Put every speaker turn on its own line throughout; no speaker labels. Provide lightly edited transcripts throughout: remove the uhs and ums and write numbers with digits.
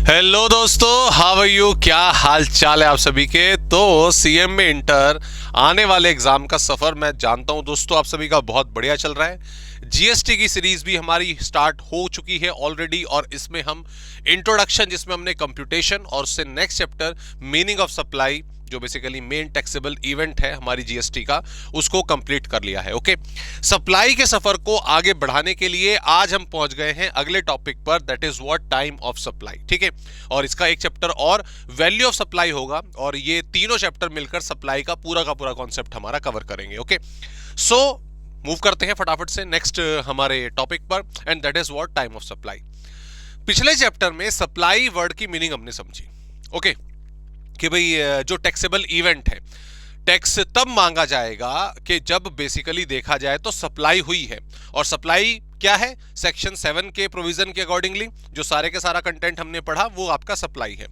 Hello दोस्तों, how are you. क्या हाल चाल है आप सभी के। तो सीएम में इंटर आने वाले एग्जाम का सफर मैं जानता हूं दोस्तों आप सभी का बहुत बढ़िया चल रहा है। जीएसटी की सीरीज भी हमारी स्टार्ट हो चुकी है ऑलरेडी, और इसमें हम इंट्रोडक्शन जिसमें हमने कंप्यूटेशन और उससे next chapter meaning of supply जो बेसिकली मेन टैक्सेबल इवेंट है हमारी जीएसटी का, उसको कंप्लीट कर लिया है। ओके, सप्लाई के सफर को आगे बढ़ाने के लिए आज हम पहुंच गए हैं अगले टॉपिक पर, that is what time of supply. ठीक है, और इसका एक चैप्टर और वैल्यू ऑफ सप्लाई होगा, और ये तीनों चैप्टर मिलकर सप्लाई का पूरा कॉन्सेप्ट हमारा कवर करेंगे। ओके, सो मूव करते हैं फटाफट से नेक्स्ट हमारे टॉपिक पर, and that is what time of supply. पिछले चैप्टर में सप्लाई वर्ड की मीनिंग हमने समझी। ओके, कि भाई जो टैक्सेबल इवेंट है, टैक्स तब मांगा जाएगा कि जब बेसिकली देखा जाए तो सप्लाई हुई है। और सप्लाई क्या है? सेक्शन 7 के प्रोविजन के अकॉर्डिंगली जो सारे के सारा कंटेंट हमने पढ़ा वो आपका सप्लाई है।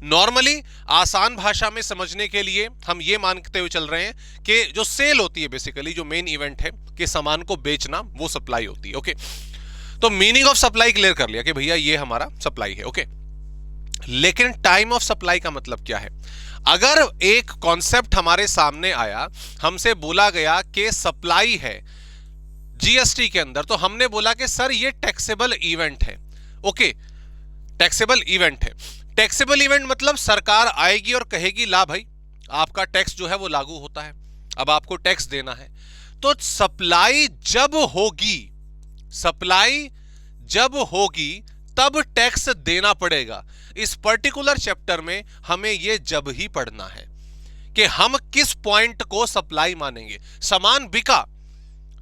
नॉर्मली आसान भाषा में समझने के लिए हम ये मानते हुए चल रहे हैं कि जो सेल होती है बेसिकली जो मेन इवेंट है कि सामान को बेचना, वो सप्लाई होती है। ओके, तो मीनिंग ऑफ सप्लाई क्लियर कर लिया कि भैया ये हमारा सप्लाई है। ओके, लेकिन टाइम ऑफ सप्लाई का मतलब क्या है? अगर एक कॉन्सेप्ट हमारे सामने आया, हमसे बोला गया कि सप्लाई है जीएसटी के अंदर, तो हमने बोला कि सर ये टैक्सेबल इवेंट है। ओके, टैक्सेबल इवेंट है। टैक्सेबल इवेंट मतलब सरकार आएगी और कहेगी ला भाई आपका टैक्स जो है वो लागू होता है, अब आपको टैक्स देना है। तो सप्लाई जब होगी तब टैक्स देना पड़ेगा। इस पर्टिकुलर चैप्टर में हमें यह जब ही पढ़ना है कि हम किस पॉइंट को सप्लाई मानेंगे। सामान बिका,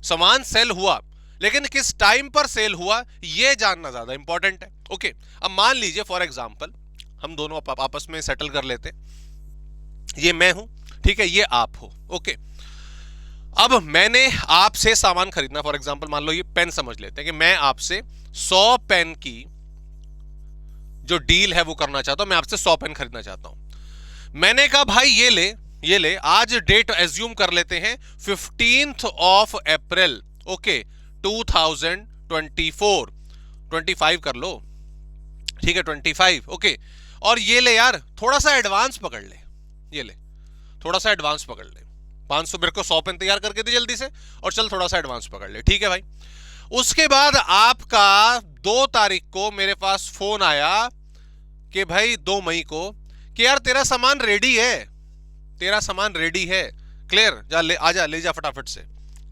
सामान सेल हुआ, लेकिन किस टाइम पर सेल हुआ यह जानना ज्यादा इंपॉर्टेंट है। ओके, अब मान लीजिए फॉर एग्जांपल हम दोनों आपस में सेटल कर लेते हैं। ये मैं हूं, ठीक है, ये आप हो। ओके, अब मैंने आपसे सामान खरीदना, फॉर एग्जांपल मान लो ये पेन समझ लेते हैं कि मैं आपसे 100 पेन की जो डील है वो करना चाहता हूं। मैं आपसे 100 पेन खरीदना चाहता हूं। मैंने कहा भाई ये ले, आज डेट एज्यूम कर लेते हैं 15th ऑफ अप्रैल। ओके, 2024, 25 कर लो, ठीक है 25। ओके, और ये ले यार थोड़ा सा एडवांस पकड़ ले, ये ले थोड़ा सा एडवांस पकड़ ले, 500 मेरे को 100 पेन तैयार करके दे जल्दी से, और चल थोड़ा सा एडवांस पकड़ ले। ठीक है भाई, उसके बाद आपका 2 तारीख को मेरे पास फोन आया कि भाई 2 मई को कि यार तेरा सामान रेडी है, क्लियर, जा ले, आजा ले जा फटाफट से।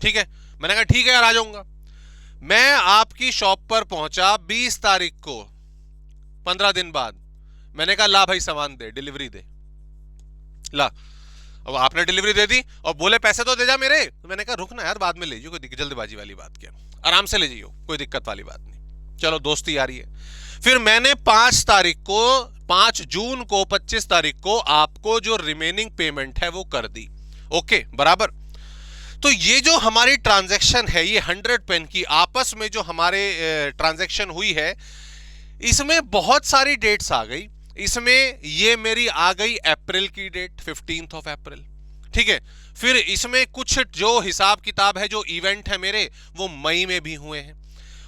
ठीक है, मैंने कहा ठीक है यार आ जाऊंगा। मैं आपकी शॉप पर पहुंचा 20 तारीख को, 15 दिन बाद। मैंने कहा ला भाई सामान दे, डिलीवरी दे, ला। अब आपने डिलीवरी दे दी और बोले पैसे तो दे जा मेरे। तो मैंने कहा रुक ना यार, बाद में ले जाओ, कोई जल्दबाजी वाली बात क्या, आराम से ले जाइयो, कोई दिक्कत वाली बात नहीं, चलो दोस्ती आ रही है। फिर मैंने 5 जून को 25 तारीख को आपको जो रिमेनिंग पेमेंट है वो कर दी। ओके, बराबर। तो ये जो हमारी ट्रांजैक्शन है, ये 100 पेन की आपस में जो हमारे ट्रांजैक्शन हुई है, इसमें बहुत सारी डेट्स आ गई। इसमें ये मेरी आ गई अप्रैल की डेट, 15th ऑफ अप्रैल। ठीक है, फिर इसमें कुछ जो हिसाब किताब है, जो इवेंट है मेरे, वो मई में भी हुए हैं।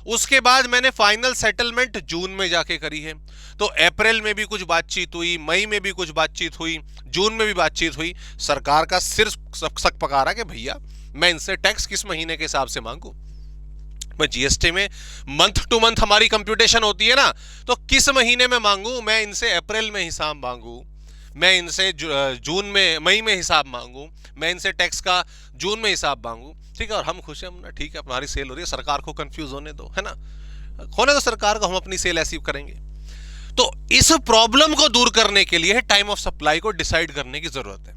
उसके बाद मैंने फाइनल सेटलमेंट जून में जाके करी है। तो अप्रैल में भी कुछ बातचीत हुई, मई में भी कुछ बातचीत हुई, जून में भी बातचीत हुई। सरकार का सिर सक पका रहा कि भैया मैं इनसे टैक्स किस महीने के हिसाब से मांगू। मैं जीएसटी में मंथ टू मंथ हमारी कंप्यूटेशन होती है ना, तो किस महीने में मांगू? मैं इनसे अप्रैल में हिसाब मांगू, मैं इनसे जून में, मई में हिसाब मांगू, मैं इनसे टैक्स का जून में हिसाब मांगू। ठीक है, और हम खुश हैं ना, ठीक है हमारी सेल हो रही है, सरकार को कंफ्यूज होने दो, है ना, होने दो सरकार को, हम अपनी सेल ऐसी करेंगे। तो इस प्रॉब्लम को दूर करने के लिए टाइम ऑफ सप्लाई को डिसाइड करने की जरूरत है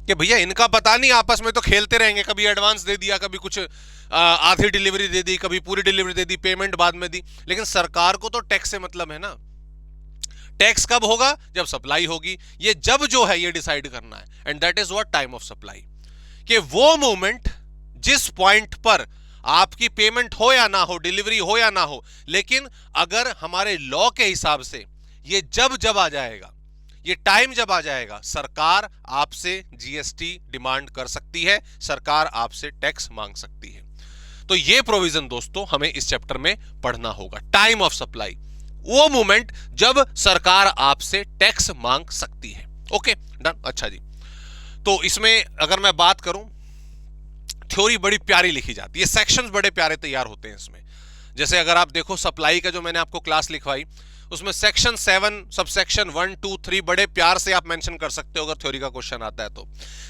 कि भैया इनका पता नहीं, आपस में तो खेलते रहेंगे, कभी एडवांस दे दिया, कभी कुछ आधी डिलीवरी दे दी, कभी पूरी डिलीवरी दे दी, पेमेंट बाद में दी। लेकिन सरकार को तो टैक्स से मतलब है ना। टैक्स कब होगा? जब सप्लाई होगी। ये जब जो है ये डिसाइड करना है, and that is what time of supply. कि वो मोमेंट जिस पॉइंट पर आपकी पेमेंट हो या ना हो, डिलीवरी हो या ना हो, लेकिन अगर हमारे लॉ के हिसाब से ये जब आ जाएगा, ये टाइम जब आ जाएगा, सरकार आपसे जीएसटी डिमांड कर सकती है, सरकार आपसे टैक्स मांग सकती है। तो ये प्रोविजन दोस्तों हमें इस चैप्टर में पढ़ना होगा, टाइम ऑफ सप्लाई। वो मोमेंट जब सरकार आपसे टैक्स मांग सकती है। Okay done. अच्छा जी, तो इसमें अगर मैं बात करूं, थ्योरी बड़ी प्यारी लिखी जाती है, सेक्शंस बड़े प्यारे तैयार होते हैं इसमें। जैसे अगर आप देखो सप्लाई का जो मैंने आपको क्लास लिखवाई, उसमें सेक्शन 7 सबसेक्शन 1 2 3 बड़े प्यार से आप मेंशन कर सकते हो अगर थ्योरी का क्वेश्चन आता है तो।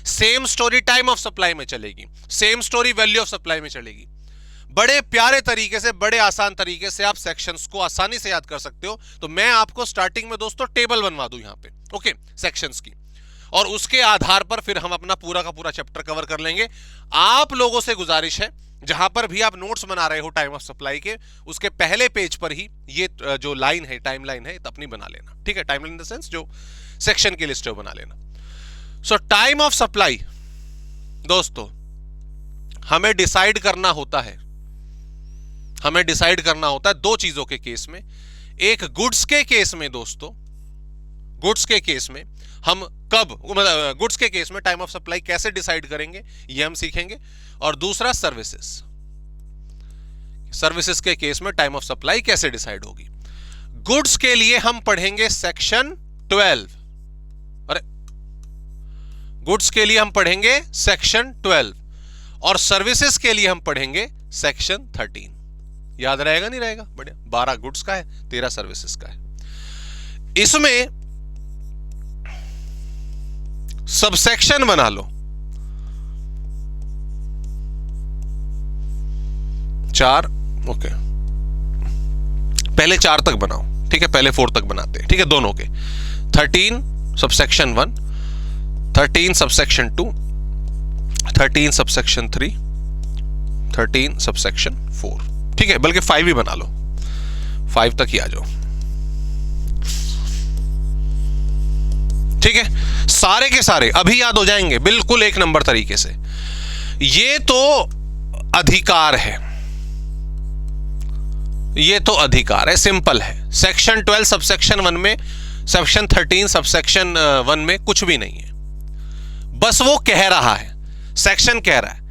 Same story time of supply में चलेगी, same story value of supply में चलेगी। बड़े प्यारे तरीके से, बड़े आसान तरीके से आप सेक्शंस को आसानी से याद कर सकते हो। तो मैं आपको स्टार्टिंग में दोस्तों टेबल बनवा दूं यहां पे, ओके, सेक्शंस की, और उसके आधार पर फिर हम अपना पूरा का पूरा चैप्टर कवर कर लेंगे। आप लोगों से गुजारिश है, जहां पर भी आप नोट्स बना रहे हो टाइम ऑफ सप्लाई के, उसके पहले पेज पर ही ये जो लाइन है, टाइम लाइन है, अपनी बना लेना, ठीक है। Time line in the sense जो सेक्शन की लिस्ट है वो बना लेना। सो टाइम ऑफ सप्लाई दोस्तों हमें डिसाइड करना होता है, हमें डिसाइड करना होता है दो चीजों के केस में। एक गुड्स के केस में दोस्तों, गुड्स के केस में हम कब, मतलब गुड्स के केस में टाइम ऑफ सप्लाई कैसे डिसाइड करेंगे ये हम सीखेंगे। और दूसरा सर्विसेज, सर्विसेज के केस में टाइम ऑफ सप्लाई कैसे डिसाइड होगी। गुड्स के लिए हम पढ़ेंगे सेक्शन 12, अरे गुड्स के लिए हम पढ़ेंगे सेक्शन 12 और सर्विसेज के लिए हम पढ़ेंगे सेक्शन 13। याद रहेगा नहीं रहेगा? बढ़िया। 12 गुड्स का है, 13 सर्विसेज का है। इसमें सबसेक्शन बना लो, 4, ओके, पहले 4 तक बनाओ, ठीक है, पहले 4 तक बनाते हैं, ठीक है, दोनों के। 13 सबसेक्शन 1, 13 सबसेक्शन 2, 13 सबसेक्शन 3, 13 सबसेक्शन 4, ठीक है, बल्कि 5 ही बना लो, 5 तक ही आ जाओ, ठीक है। सारे के सारे अभी याद हो जाएंगे बिल्कुल एक नंबर तरीके से। ये तो अधिकार है, ये तो अधिकार है, सिंपल है। सेक्शन 12 सबसेक्शन 1 में, सेक्शन 13 सबसेक्शन 1 में कुछ भी नहीं है, बस वो कह रहा है, सेक्शन कह रहा है,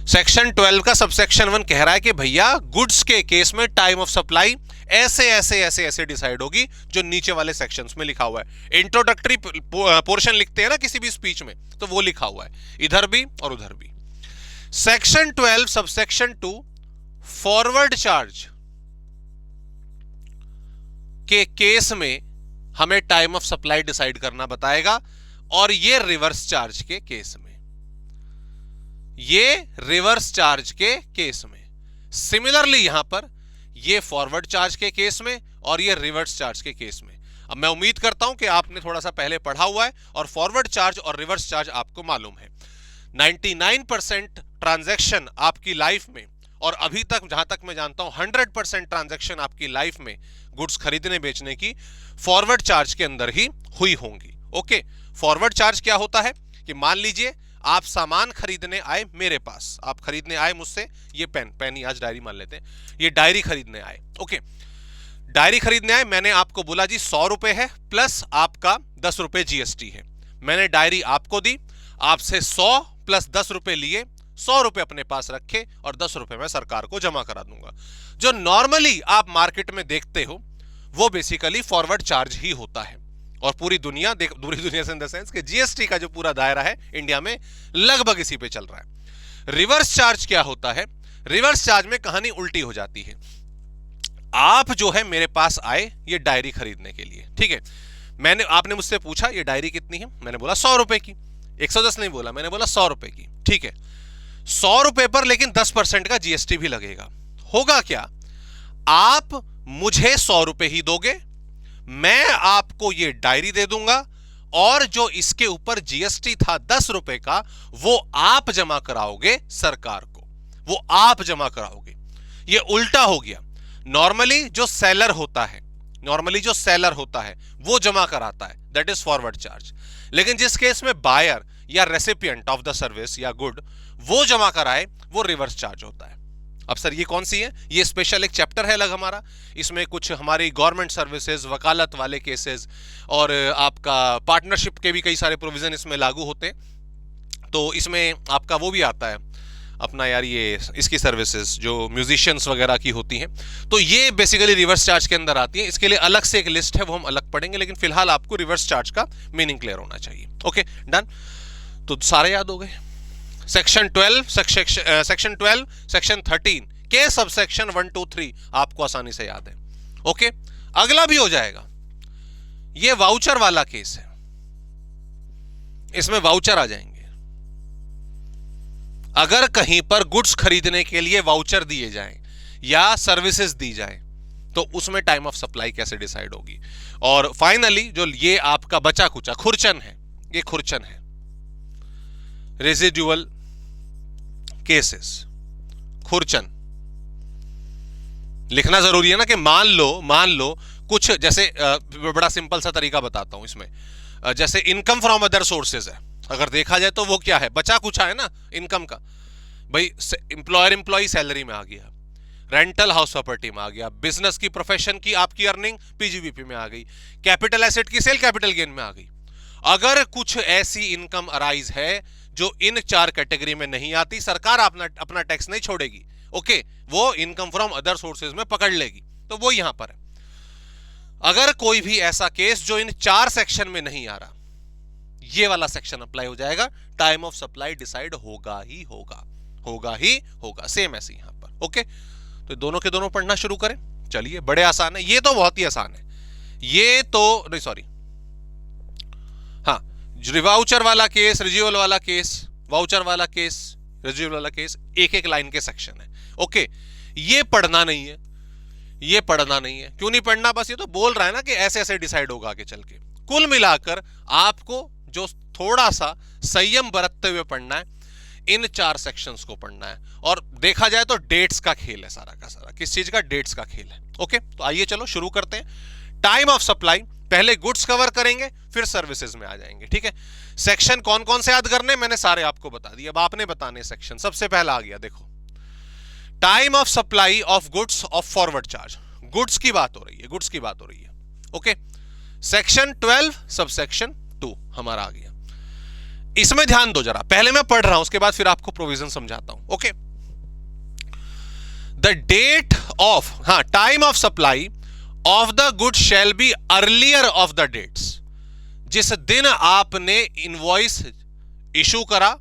सेक्शन 12 का सबसेक्शन 1 कह रहा है कि भैया गुड्स के केस में टाइम ऑफ सप्लाई ऐसे ऐसे ऐसे ऐसे डिसाइड होगी, जो नीचे वाले सेक्शंस में लिखा हुआ है। इंट्रोडक्टरी पोर्शन लिखते हैं ना किसी भी स्पीच में, तो वो लिखा हुआ है इधर भी और उधर भी। सेक्शन 12 सबसेक्शन 2 फॉरवर्ड चार्ज के केस में हमें टाइम ऑफ सप्लाई डिसाइड करना बताएगा, और ये रिवर्स चार्ज के केस में, ये रिवर्स चार्ज के केस में। सिमिलरली यहां पर ये फॉरवर्ड चार्ज के केस में और ये रिवर्स चार्ज के केस में। अब मैं उम्मीद करता हूं कि आपने थोड़ा सा पहले पढ़ा हुआ है और फॉरवर्ड चार्ज और रिवर्स चार्ज आपको मालूम है। 99% ट्रांजैक्शन आपकी लाइफ में, और अभी तक जहां तक मैं जानता हूं 100% ट्रांजैक्शन आपकी लाइफ में गुड्स खरीदने बेचने की फॉरवर्ड चार्ज के अंदर ही हुई होंगी। ओके, फॉरवर्ड चार्ज क्या होता है कि मान लीजिए आप सामान खरीदने आए मेरे पास, आप खरीदने आए मुझसे ये पेन ही आज डायरी मान लेते हैं, ये डायरी खरीदने आए। ओके, डायरी खरीदने आए, मैंने आपको बोला जी 100 रुपए है प्लस आपका 10 रुपए जीएसटी है। मैंने डायरी आपको दी, आपसे 100 प्लस 10 रुपए लिए, 100 रुपए अपने पास रखे और 10 रुपए मैं सरकार को जमा करा दूंगा। जो नॉर्मली आप मार्केट में देखते हो वो बेसिकली फॉरवर्ड चार्ज ही होता है। और पूरी दुनिया से इन द सेंस कि जीएसटी का जो पूरा दायरा है इंडिया में लगभग इसी पे चल रहा है। रिवर्स चार्ज क्या होता है? रिवर्स चार्ज में कहानी उल्टी हो जाती है। आप जो है मेरे पास आए ये डायरी खरीदने के लिए, ठीक है, आपने मुझसे पूछा ये डायरी कितनी है, मैंने बोला 100 रुपए की, 110 नहीं बोला, मैंने बोला 100 रुपए की, ठीक है। 100 रुपए पर लेकिन 10% का जीएसटी भी लगेगा। होगा क्या, आप मुझे 100 रुपए ही दोगे, मैं आपको ये डायरी दे दूंगा, और जो इसके ऊपर जीएसटी था 10 रुपए का वो आप जमा कराओगे सरकार को, वो आप जमा कराओगे। ये उल्टा हो गया। नॉर्मली जो सेलर होता है वो जमा कराता है, दैट इज फॉरवर्ड चार्ज। लेकिन जिस केस में बायर या रेसिपिएंट ऑफ द सर्विस या गुड वो जमा कराए वो रिवर्स चार्ज होता है। अब सर ये कौन सी है? ये स्पेशल एक चैप्टर है अलग हमारा, इसमें कुछ हमारी गवर्नमेंट सर्विसेज, वकालत वाले केसेस और आपका पार्टनरशिप के भी कई सारे प्रोविजन इसमें लागू होते हैं। तो इसमें आपका वो भी आता है, अपना यार ये इसकी सर्विसेज जो म्यूजिशियंस वगैरह की होती हैं, तो ये बेसिकली रिवर्स चार्ज के अंदर आती है। इसके लिए अलग से एक लिस्ट है, वो हम अलग पढ़ेंगे, लेकिन फिलहाल आपको रिवर्स चार्ज का मीनिंग क्लियर होना चाहिए। ओके डन, तो सारे याद हो गए। सेक्शन 12 सेक्शन 13 के सबसेक्शन 1 2 3 आपको आसानी से याद है। ओके, अगला भी हो जाएगा। ये वाउचर वाला केस है, इसमें वाउचर आ जाएंगे। अगर कहीं पर गुड्स खरीदने के लिए वाउचर दिए जाएं या सर्विसेज दी जाए, तो उसमें टाइम ऑफ सप्लाई कैसे डिसाइड होगी। और फाइनली जो ये आपका बचा कुचा खुरचन है, ये खुरचन है, रेजिडुअल केसेस। खुरचन लिखना जरूरी है ना, कि मान लो कुछ, जैसे बड़ा सिंपल सा तरीका बताता हूं इसमें, जैसे इनकम फ्रॉम अदर सोर्सेज है, अगर देखा जाए तो वो क्या है, बचा कुचा है ना इनकम का। भाई एम्प्लॉयर एम्प्लॉई सैलरी में आ गया, रेंटल हाउस प्रॉपर्टी में आ गया, बिजनेस की प्रोफेशन की आपकी अर्निंग पीजीबीपी में आ गई, कैपिटल एसेट की सेल कैपिटल गेन में आ गई। अगर कुछ ऐसी इनकम अराइज है जो इन 4 कैटेगरी में नहीं आती, सरकार अपना टैक्स नहीं छोड़ेगी। ओके, वो इनकम फ्रॉम अदर सोर्सेज में पकड़ लेगी, तो वो यहां पर है। अगर कोई भी ऐसा केस जो इन 4 सेक्शन में नहीं आ रहा, ये वाला सेक्शन अप्लाई हो जाएगा, टाइम ऑफ सप्लाई डिसाइड होगा ही होगा। सेम ऐसे यहां पर। ओके, तो दोनों के दोनों पढ़ना शुरू करें। चलिए, बड़े आसान है, ये तो बहुत ही आसान है। ये तो नहीं, सॉरी, हाँ, वाउचर वाला केस, रिज्यूअल वाला केस, वाउचर वाला केस, रिज्यूअल वाला केस, एक एक लाइन के सेक्शन है। ओके, ये पढ़ना नहीं है, ये पढ़ना नहीं है। क्यों नहीं पढ़ना, बस ये तो बोल रहा है ना कि ऐसे ऐसे डिसाइड होगा आगे चल के। कुल मिलाकर आपको जो थोड़ा सा संयम बरतते हुए पढ़ना है, इन 4 सेक्शंस को पढ़ना है। और देखा जाए तो डेट्स का खेल है सारा का सारा। किस चीज का? डेट्स का खेल है। ओके, तो आइए चलो शुरू करते हैं। टाइम ऑफ सप्लाई, पहले गुड्स कवर करेंगे, फिर सर्विसेज में आ जाएंगे। ठीक है, सेक्शन कौन कौन से याद करने, मैंने सारे आपको बता दिए, अब आपने बताने सेक्शन। सबसे पहला आ गया, देखो, time of supply of goods of forward charge. Goods की बात हो रही है, गुड्स की बात हो रही है। ओके, सेक्शन 12 सबसेक्शन 2 हमारा आ गया। इसमें ध्यान दो जरा, पहले मैं पढ़ रहा हूं, उसके बाद फिर आपको प्रोविजन समझाता हूं। ओके, द डेट ऑफ, हाँ, time of supply of the good shall be earlier of the dates. जिस दिन आपने इनवॉइस इशू करा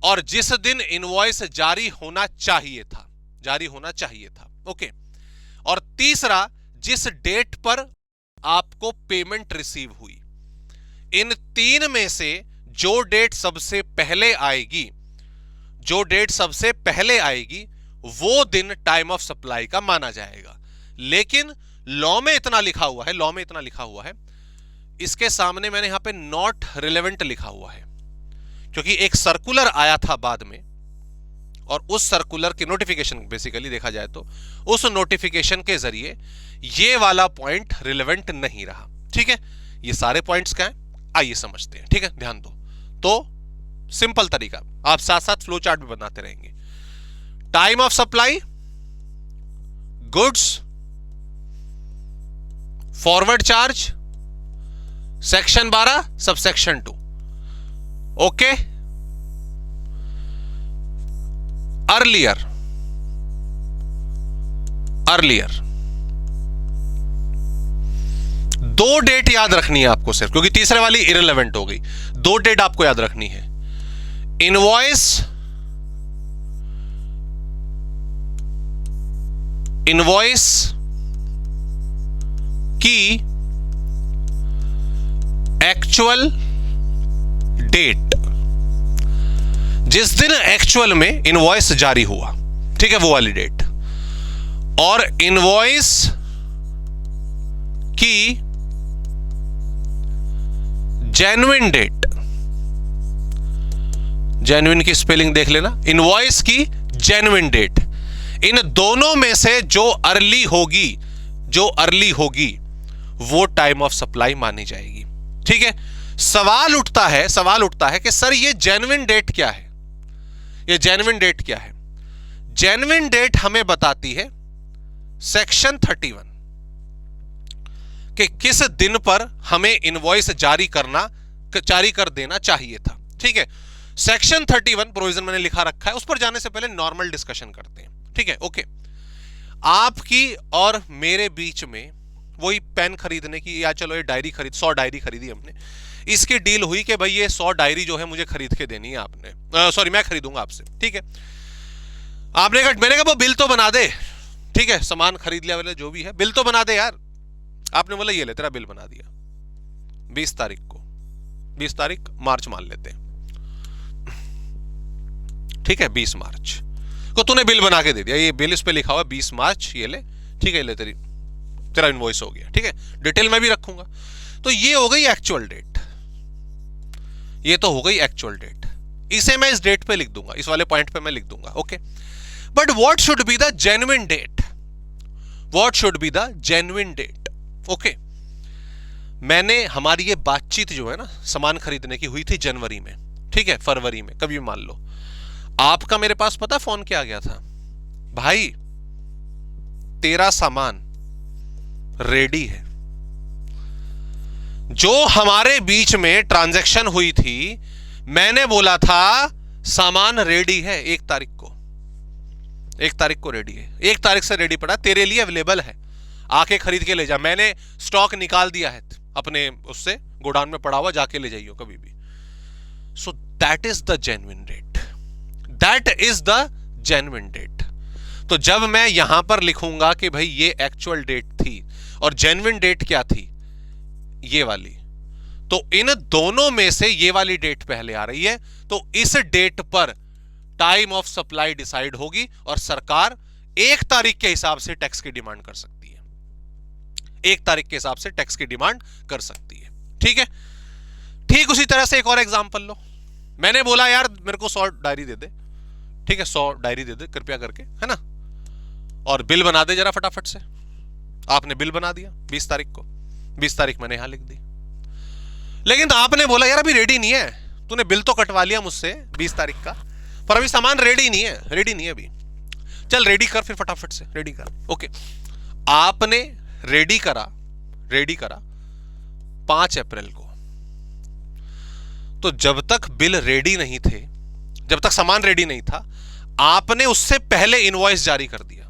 और जिस दिन इनवॉइस जारी होना चाहिए था। ओके, और तीसरा, जिस डेट पर आपको पेमेंट रिसीव हुई। इन 3 में से जो डेट सबसे पहले आएगी, वो दिन टाइम ऑफ सप्लाई का माना जाएगा। लेकिन लॉ में इतना लिखा हुआ है, इसके सामने मैंने यहां पे नॉट रिलेवेंट लिखा हुआ है, क्योंकि एक सर्कुलर आया था बाद में, और उस सर्कुलर की नोटिफिकेशन, बेसिकली देखा जाए तो उस नोटिफिकेशन के जरिए ये वाला पॉइंट रिलेवेंट नहीं रहा। ठीक है, ये सारे पॉइंट्स क्या हैं, आइए समझते हैं। ठीक है, ध्यान दो। तो सिंपल तरीका, आप साथ साथ फ्लो चार्ट भी बनाते रहेंगे। Time of supply, goods, forward charge, section 12 subsection 2। Okay, earlier, दो डेट याद रखनी है आपको सिर्फ, क्योंकि तीसरे वाली इररिलेवेंट हो गई। 2 डेट आपको याद रखनी है। इनवॉइस की एक्चुअल डेट, जिस दिन एक्चुअल में इनवॉइस जारी हुआ, ठीक है, वो वाली डेट। और इनवॉइस की जेन्युइन डेट, जेन्युइन की स्पेलिंग देख लेना, इनवॉइस की जेन्युइन डेट, इन दोनों में से जो अर्ली होगी वो टाइम ऑफ सप्लाई मानी जाएगी। ठीक है, सवाल उठता है कि सर ये जेन्युइन डेट क्या है? जेन्युइन डेट हमें बताती है सेक्शन 31 कि किस दिन पर हमें इनवॉइस जारी कर देना चाहिए था। ठीक है, सेक्शन 31 प्रोविजन मैंने लिखा रखा है, उस पर जाने से पहले नॉर्मल डिस्कशन करते हैं, ठीक है? ओके, आपकी और मेरे बीच में वही पेन खरीदने की, या चलो ये डायरी 100 डायरी खरीदी हमने, इसकी डील हुई कि भाई ये 100 डायरी जो है मुझे खरीद के देनी है आपने, सॉरी मैं खरीदूंगा आपसे, ठीक है? आपने कहा, मैंने कहा वो बिल तो बना दे, ठीक है, सामान खरीद लिया वाले जो भी है, बिल तो बना दे यार। आपने बोला ये ले तेरा बिल बना दिया 20 तारीख को, 20 तारीख मार्च मान लेते हैं, ठीक है? 20 मार्च को तूने बिल बना के दे दिया, ये बिल इस पे लिखा हुआ 20 मार्च, ये ले, ठीक है, ले तेरा इनवॉइस हो गया, ठीक है? डिटेल मैं भी रखूंगा। तो ये हो गई एक्चुअल डेट, ये तो हो गई एक्चुअल डेट, इसे मैं इस डेट पे लिख दूंगा, इस वाले पॉइंट पे मैं लिख दूंगा, okay? But what should be the genuine date? What should be the genuine date? Okay, मैंने, हमारी ये बातचीत जो है ना सामान खरीदने की हुई थी जनवरी में, ठीक है, फरवरी में, कभी मान लो। आपका मेरे पास पता फोन क्या आ गया था, भाई तेरा सामान रेडी है। जो हमारे बीच में ट्रांजैक्शन हुई थी, मैंने बोला था सामान रेडी है, 1 तारीख को, 1 तारीख को रेडी है, 1 तारीख से रेडी पड़ा, तेरे लिए अवेलेबल है, आके खरीद के ले जा। मैंने स्टॉक निकाल दिया है अपने उससे, गोडाउन में पड़ा हुआ, जाके ले जाइयो कभी भी। So that is the genuine date, that is the genuine date. तो जब मैं यहां पर लिखूंगा कि भाई ये एक्चुअल डेट थी और जेन्युइन डेट क्या थी, ये वाली, तो इन दोनों में से ये वाली डेट पहले आ रही है, तो इस डेट पर टाइम ऑफ सप्लाई डिसाइड होगी और सरकार 1 तारीख के हिसाब से टैक्स की डिमांड कर सकती है, 1 तारीख के हिसाब से टैक्स की डिमांड कर सकती है, ठीक है? ठीक उसी तरह से एक और एग्जांपल लो, मैंने बोला यार मेरे को 100 डायरी दे दे, ठीक है, 100 डायरी दे दे कृपया करके, है ना, और बिल बना दे जरा फटाफट से। आपने बिल बना दिया 20 तारीख को, 20 तारीख मैंने यहां लिख दी, लेकिन आपने बोला यार अभी रेडी नहीं है, तूने बिल तो कटवा लिया मुझसे 20 तारीख का, पर अभी सामान रेडी नहीं है, रेडी नहीं है अभी, चल रेडी कर फिर फटाफट से, रेडी कर। ओके, आपने रेडी करा 5 अप्रैल को, तो जब तक बिल रेडी नहीं थे, जब तक सामान रेडी नहीं था, आपने उससे पहले इनवॉइस जारी कर दिया,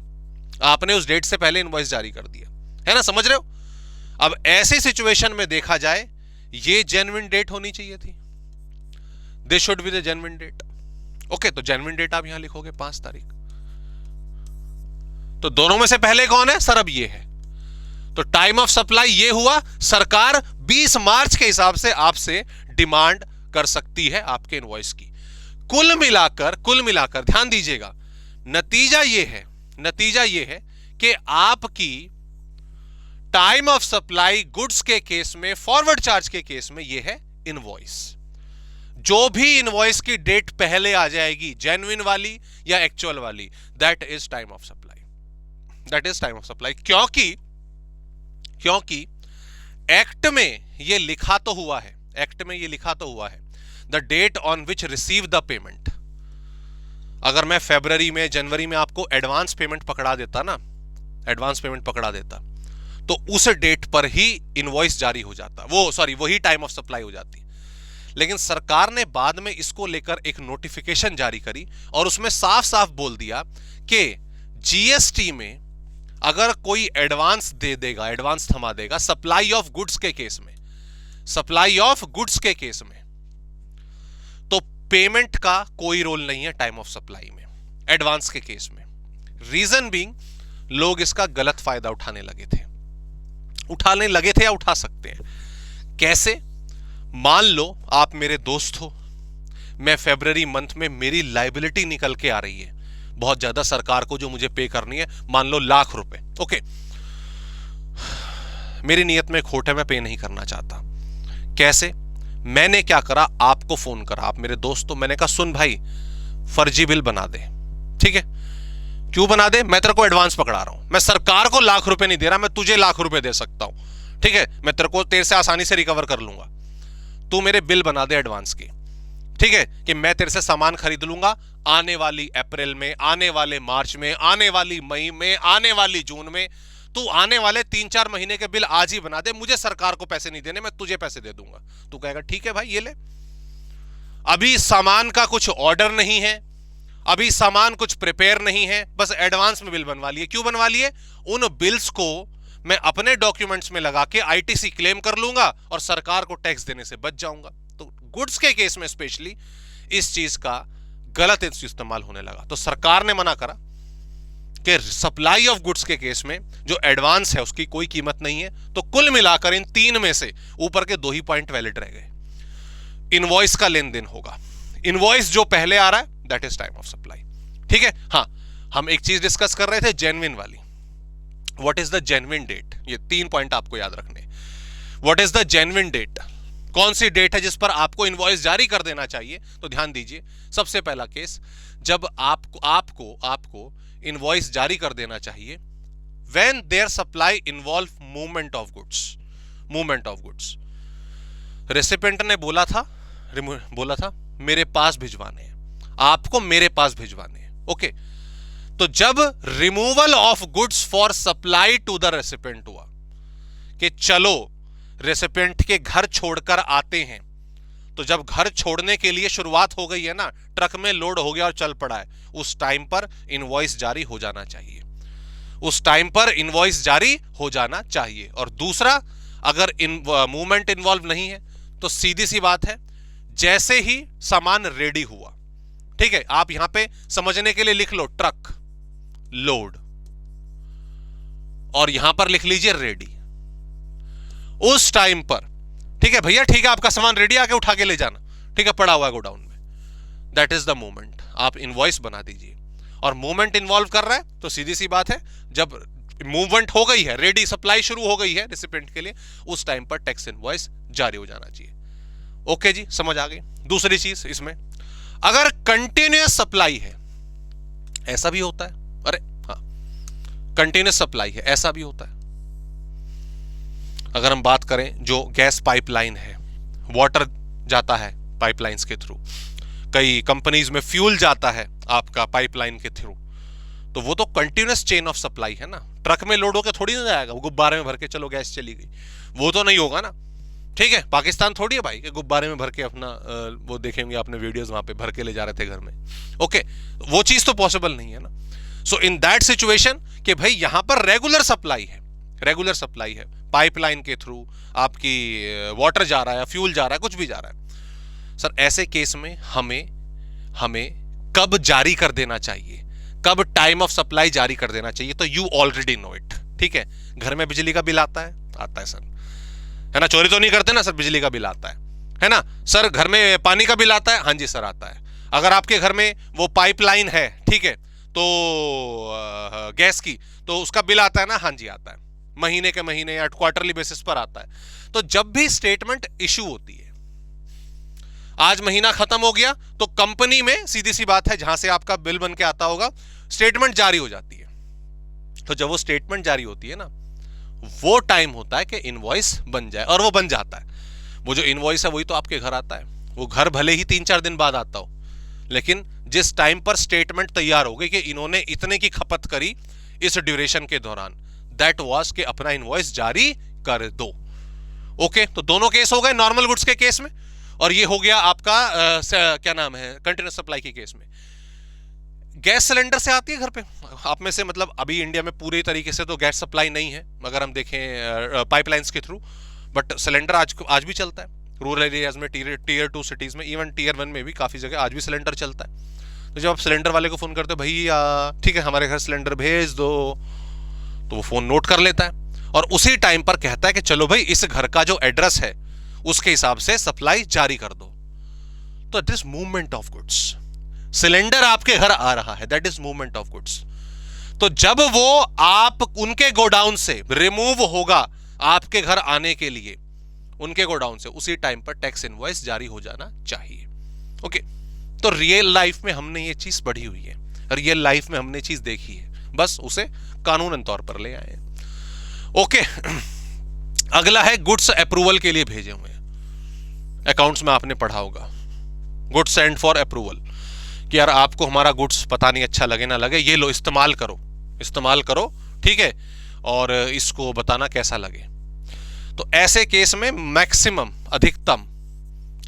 आपने उस डेट से पहले इनवॉइस जारी कर दिया, है ना, समझ रहे हो? अब ऐसी सिचुएशन में देखा जाए, ये जेन्युइन डेट होनी चाहिए थी, this should be the genuine date. Okay, तो जेन्युइन डेट आप यहां लिखोगे 5 तारीख, तो दोनों में से पहले कौन है सर? अब ये है, तो टाइम ऑफ सप्लाई ये हुआ, सरकार 20 मार्च के हिसाब से आपसे डिमांड कर सकती है आपके इनवॉइस की। कुल मिलाकर ध्यान दीजिएगा, नतीजा ये है कि आपकी टाइम ऑफ सप्लाई गुड्स के केस में, फॉरवर्ड चार्ज के केस में ये है इनवॉइस। जो भी इनवॉइस की डेट पहले आ जाएगी, जेन्युइन वाली या एक्चुअल वाली, that is time of supply, that is time of supply. क्योंकि एक्ट में ये लिखा तो हुआ है, the date on which receive the payment. अगर मैं फरवरी में, जनवरी में आपको एडवांस पेमेंट पकड़ा देता, तो उस डेट पर ही इनवॉइस जारी हो जाता, वही टाइम ऑफ सप्लाई हो जाती। लेकिन सरकार ने बाद में इसको लेकर एक नोटिफिकेशन जारी करी और उसमें साफ साफ बोल दिया कि जीएसटी में अगर कोई एडवांस दे देगा, एडवांस थमा देगा सप्लाई ऑफ गुड्स के केस में, तो पेमेंट का कोई रोल नहीं है टाइम ऑफ सप्लाई में, एडवांस के केस में। रीजन बीइंग, लोग इसका गलत फायदा उठाने लगे थे या उठा सकते हैं। कैसे? मान लो आप मेरे दोस्त हो, मैं फरवरी मंथ में मेरी लायबिलिटी निकल के आ रही है बहुत ज्यादा, सरकार को जो मुझे पे करनी है, मान लो लाख रुपए। ओके, मेरी नीयत में खोट है, मैं पे नहीं करना चाहता। कैसे? मैंने क्या करा, आपको फोन करा, आप मेरे दोस्त हो, मैंने कहा सुन भाई फर्जी बिल बना दे, ठीक है? क्यों बना दे? मैं तेरे को एडवांस पकड़ा रहा हूं, मैं सरकार को लाख रुपए नहीं दे रहा, मैं तुझे लाख रुपए दे सकता हूं, ठीक है? मैं तेरे से आसानी से रिकवर कर लूंगा, तू मेरे बिल बना दे एडवांस की, ठीक है? कि मैं तेरे से सामान खरीद लूंगा आने वाली अप्रैल में, आने वाले मार्च में, आने वाली मई में, आने वाली जून में, तू आने वाले 3-4 महीने के बिल आज ही बना दे, मुझे सरकार को पैसे नहीं देने, मैं तुझे पैसे दे दूंगा। तू कहेगा ठीक है भाई ये ले। अभी सामान का कुछ ऑर्डर नहीं है, अभी सामान कुछ प्रिपेयर नहीं है, बस एडवांस में बिल बनवा लिए। क्यों बनवा लिए? उन बिल्स को मैं अपने डॉक्यूमेंट्स में लगा के आईटीसी क्लेम कर लूंगा और सरकार को टैक्स देने से बच जाऊंगा। तो गुड्स के केस में स्पेशली इस चीज का गलत इस्तेमाल होने लगा। तो सरकार ने मना करा कि सप्लाई ऑफ गुड्स के केस में जो एडवांस है उसकी कोई कीमत नहीं है। तो कुल मिलाकर इन तीन में से ऊपर के 2 ही पॉइंट वैलिड रह गए। इनवॉइस का लेन देन होगा, इनवॉइस जो पहले आ रहा है that is time of supply. ठीक है। हाँ, हम एक चीज डिस्कस कर रहे थे जेन्युइन वाली। What is the genuine date? ये 3 पॉइंट आपको याद रखने। What is the genuine date? कौन सी डेट है जिस पर आपको इनवॉइस जारी कर देना चाहिए? तो ध्यान दीजिए, सबसे पहला केस, जब आपको इनवॉइस जारी कर देना चाहिए when their supply involve movement of goods. Recipient ने बोला था मेरे पास भिजवाने हैं, आपको मेरे पास भिजवाने हैं। ओके, तो जब removal of goods for supply to the recipient हुआ कि चलो रेसिपेंट के घर छोड़कर आते हैं, तो जब घर छोड़ने के लिए शुरुआत हो गई है ना, ट्रक में लोड हो गया और चल पड़ा है, उस टाइम पर इनवॉइस जारी हो जाना चाहिए। और दूसरा, अगर मूवमेंट इन्वॉल्व नहीं है तो सीधी सी बात है, जैसे ही सामान रेडी हुआ, ठीक है, आप यहां पे समझने के लिए लिख लो ट्रक लोड, और यहां पर लिख लीजिए रेडी। उस टाइम पर, ठीक है भैया, ठीक है, आपका सामान रेडी, आके उठा के ले जाना, ठीक है, पड़ा हुआ है गोडाउन में, दैट इज द मूवमेंट। आप इनवॉइस बना दीजिए। और मूवमेंट इन्वॉल्व कर रहा है तो सीधी सी बात है, जब मूवमेंट हो गई है, रेडी सप्लाई शुरू हो गई है रेसिपिएंट के लिए, उस टाइम पर टैक्स इनवॉइस जारी हो जाना चाहिए। ओके जी, समझ आ गई। दूसरी चीज इसमें, अगर कंटिन्यूअस सप्लाई है, ऐसा भी होता है, अरे हाँ, कंटिन्यूअस सप्लाई है, ऐसा भी होता है। अगर हम बात करें जो गैस पाइपलाइन है, वाटर जाता है पाइपलाइंस के थ्रू, कई कंपनीज में फ्यूल जाता है आपका पाइपलाइन के थ्रू, तो वो तो कंटिन्यूअस चेन ऑफ सप्लाई है ना। ट्रक में लोड होकर थोड़ी ना जाएगा, वो गुब्बारे में भर के चलो गैस चली गई, वो तो नहीं होगा ना। ठीक है, पाकिस्तान थोड़ी है भाई कि गुब्बारे में भर के अपना वो देखेंगे आपने वीडियोस, वहां पे भर के ले जा रहे थे घर में। ओके, वो चीज तो पॉसिबल नहीं है ना। सो इन दैट सिचुएशन कि भाई यहां पर रेगुलर सप्लाई है, पाइपलाइन के थ्रू आपकी वाटर जा रहा है, फ्यूल जा रहा है, कुछ भी जा रहा है, सर ऐसे केस में हमें कब जारी कर देना चाहिए, कब टाइम ऑफ सप्लाई जारी कर देना चाहिए, तो यू ऑलरेडी नो इट। ठीक है, घर में बिजली का बिल आता है सर, है ना, चोरी तो नहीं करते ना सर, बिजली का बिल आता है ना सर, घर में पानी का बिल आता है, हाँ जी सर आता है। अगर आपके घर में वो पाइपलाइन है, ठीक है, तो गैस की, तो उसका बिल आता है ना, हाँ जी आता है, महीने के महीने या क्वार्टरली बेसिस पर आता है। तो जब भी स्टेटमेंट इशू होती है, आज महीना खत्म हो गया तो कंपनी में सीधी सी बात है, जहां से आपका बिल बन के आता होगा, स्टेटमेंट जारी हो जाती है। तो जब वो स्टेटमेंट जारी होती है ना, वो टाइम होता है कि इनवॉइस बन जाए, और वो बन जाता है। वो जो इनवॉइस है वही तो आपके घर आता है। वो घर भले ही 3-4 दिन बाद आता हो, लेकिन जिस टाइम पर स्टेटमेंट तैयार हो गई कि इन्होंने इतने की खपत करी इस ड्यूरेशन के दौरान, दैट वाज के अपना इनवॉइस जारी कर दो। ओके, तो दोनों केस हो गए नॉर्मल गुड्स के केस में, और ये हो गया आपका क्या नाम है, कंटिन्यूअस सप्लाई के केस में। गैस सिलेंडर से आती है घर पे आप में से, मतलब अभी इंडिया में पूरी तरीके से तो गैस सप्लाई नहीं है अगर हम देखें पाइपलाइंस के थ्रू, बट सिलेंडर आज भी चलता है रूरल एरियाज में, टीयर 2 सिटीज में, इवन टीयर 1 में भी काफी जगह आज भी सिलेंडर चलता है। तो जब आप सिलेंडर वाले को फोन करते हो, भैया ठीक है हमारे घर सिलेंडर भेज दो, तो वो फोन नोट कर लेता है और उसी टाइम पर कहता है कि चलो भाई इस घर का जो एड्रेस है उसके हिसाब से सप्लाई जारी कर दो। तो it is movement of goods. Cylinder आपके घर आ रहा है, that is movement of goods. तो जब वो आप उनके गोडाउन से रिमूव होगा आपके घर आने के लिए, उनके गोडाउन से, उसी टाइम पर टैक्स इनवॉइस जारी हो जाना चाहिए। ओके, तो रियल लाइफ में हमने ये चीज पढ़ी हुई है, रियल लाइफ में हमने चीज देखी है, बस उसे कानूनन तौर पर ले आए। ओके, अगला है गुड्स अप्रूवल के लिए भेजे हुए। अकाउंट्स में आपने पढ़ा होगा, गुड्स सेंड फॉर अप्रूवल, कि यार आपको हमारा गुड्स पता नहीं अच्छा लगे ना लगे, ये लो इस्तेमाल करो, ठीक है, और इसको बताना कैसा लगे। तो ऐसे केस में मैक्सिमम, अधिकतम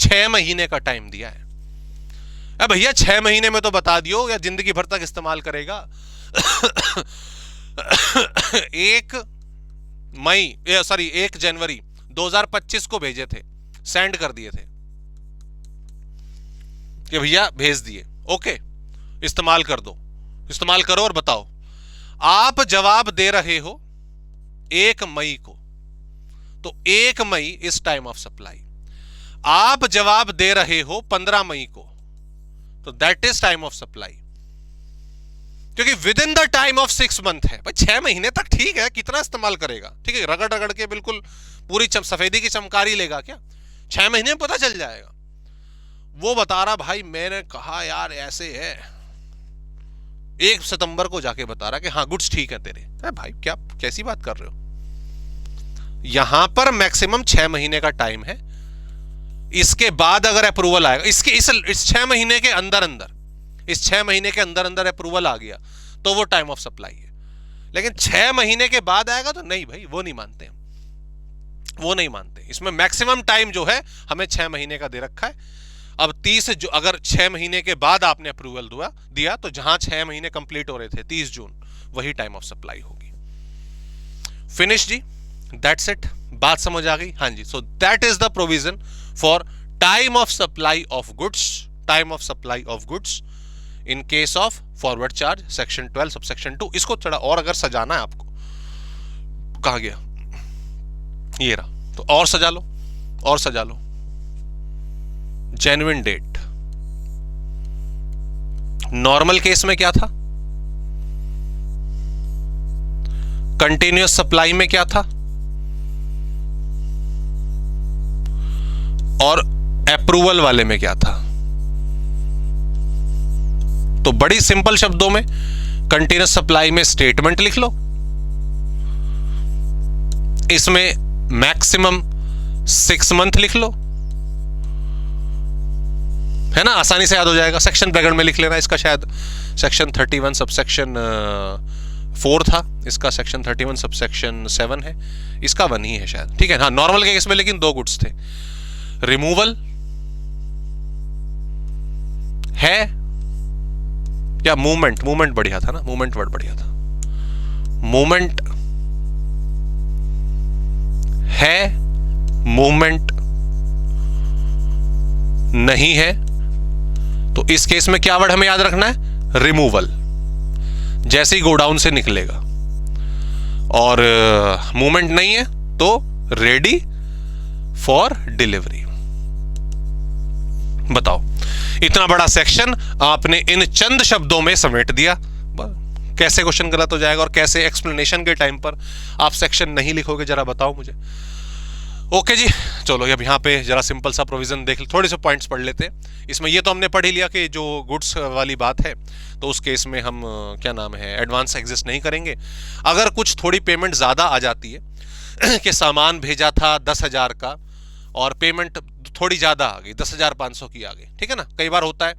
6 महीने का टाइम दिया है। अरे भैया 6 महीने में तो बता दियो, या जिंदगी भर तक इस्तेमाल करेगा। 1 जनवरी 2025 को भेजे थे, सेंड कर दिए थे कि भैया भेज दिए, ओके इस्तेमाल कर दो, इस्तेमाल करो और बताओ। आप जवाब दे रहे हो 1 मई को, तो 1 May is time of supply. आप जवाब दे रहे हो 15 मई को, तो that is time of supply, क्योंकि within the time of 6 month है भाई। 6 महीने तक ठीक है, कितना इस्तेमाल करेगा, ठीक है, रगड़ रगड़ के बिल्कुल पूरी सफेदी की चमकारी लेगा क्या? 6 महीने में पता चल जाएगा। वो बता रहा भाई, मैंने कहा यार ऐसे है, 1 सितंबर को जाके बता रहा कि हाँ गुड्स ठीक है तेरे। भाई क्या कैसी बात कर रहे हो? यहां पर मैक्सिमम 6 महीने का टाइम है, इसके बाद अगर अप्रूवल आएगा, इस 6 महीने के अंदर अंदर, इस 6 महीने के अंदर अंदर अप्रूवल आ गया तो वो टाइम ऑफ सप्लाई है। लेकिन 6 महीने के बाद आएगा तो नहीं भाई, वो नहीं मानते हम, वो नहीं मानते। इसमें मैक्सिमम टाइम जो है हमें 6 महीने का दे रखा है। अब 30 जो अगर 6 महीने के बाद आपने अप्रूवल दिया तो जहां 6 महीने कंप्लीट हो रहे थे 30 जून, वही टाइम ऑफ सप्लाई होगी। फिनिश जी, दैट्स इट। बात समझ आ गई? हाँ जी। So that is the provision for time of supply of goods, time of supply of goods in case of forward charge, section 12 subsection 2। इसको थोड़ा और अगर सजाना है आपको, कहां गया ये रहा, तो और सजा लो, और सजा लो। जेन्युइन डेट, नॉर्मल केस में क्या था, कंटिन्यूअस सप्लाई में क्या था, और अप्रूवल वाले में क्या था। तो बड़ी सिंपल शब्दों में कंटिन्यूअस सप्लाई में स्टेटमेंट लिख लो, इसमें मैक्सिमम 6 मंथ लिख लो, है ना, आसानी से याद हो जाएगा। सेक्शन ब्रैकेट में लिख लेना, इसका शायद सेक्शन 31 सबसेक्शन 4 था, इसका सेक्शन 31 सबसेक्शन 7 है, इसका 1 ही है शायद, ठीक है। हाँ, नॉर्मल के केस में लेकिन 2 गुड्स थे। रिमूवल है या मूवमेंट, मूवमेंट बढ़िया था ना, मूवमेंट वर्ड बढ़िया था। मूवमेंट है, मूवमेंट नहीं है, तो इस केस में क्या वर्ड हमें याद रखना है, रिमूवल। जैसे ही गोडाउन से निकलेगा और मूवमेंट नहीं है तो रेडी फॉर डिलीवरी। बताओ, इतना बड़ा सेक्शन आपने इन चंद शब्दों में समेट दिया। कैसे क्वेश्चन गलत हो जाएगा और कैसे एक्सप्लेनेशन के टाइम पर आप सेक्शन नहीं लिखोगे, जरा बताओ मुझे। ओके जी, चलो अब यहाँ पे जरा सिंपल सा प्रोविजन देख, थोड़े से पॉइंट्स पढ़ लेते हैं। इसमें ये तो हमने पढ़ ही लिया कि जो गुड्स वाली बात है तो उस केस में हम क्या नाम है, एडवांस एग्जिस्ट नहीं करेंगे। अगर कुछ थोड़ी पेमेंट ज़्यादा आ जाती है कि सामान भेजा था 10,000 का और पेमेंट थोड़ी ज़्यादा आ गई, 10,500 की आ गई, ठीक है ना। कई बार होता है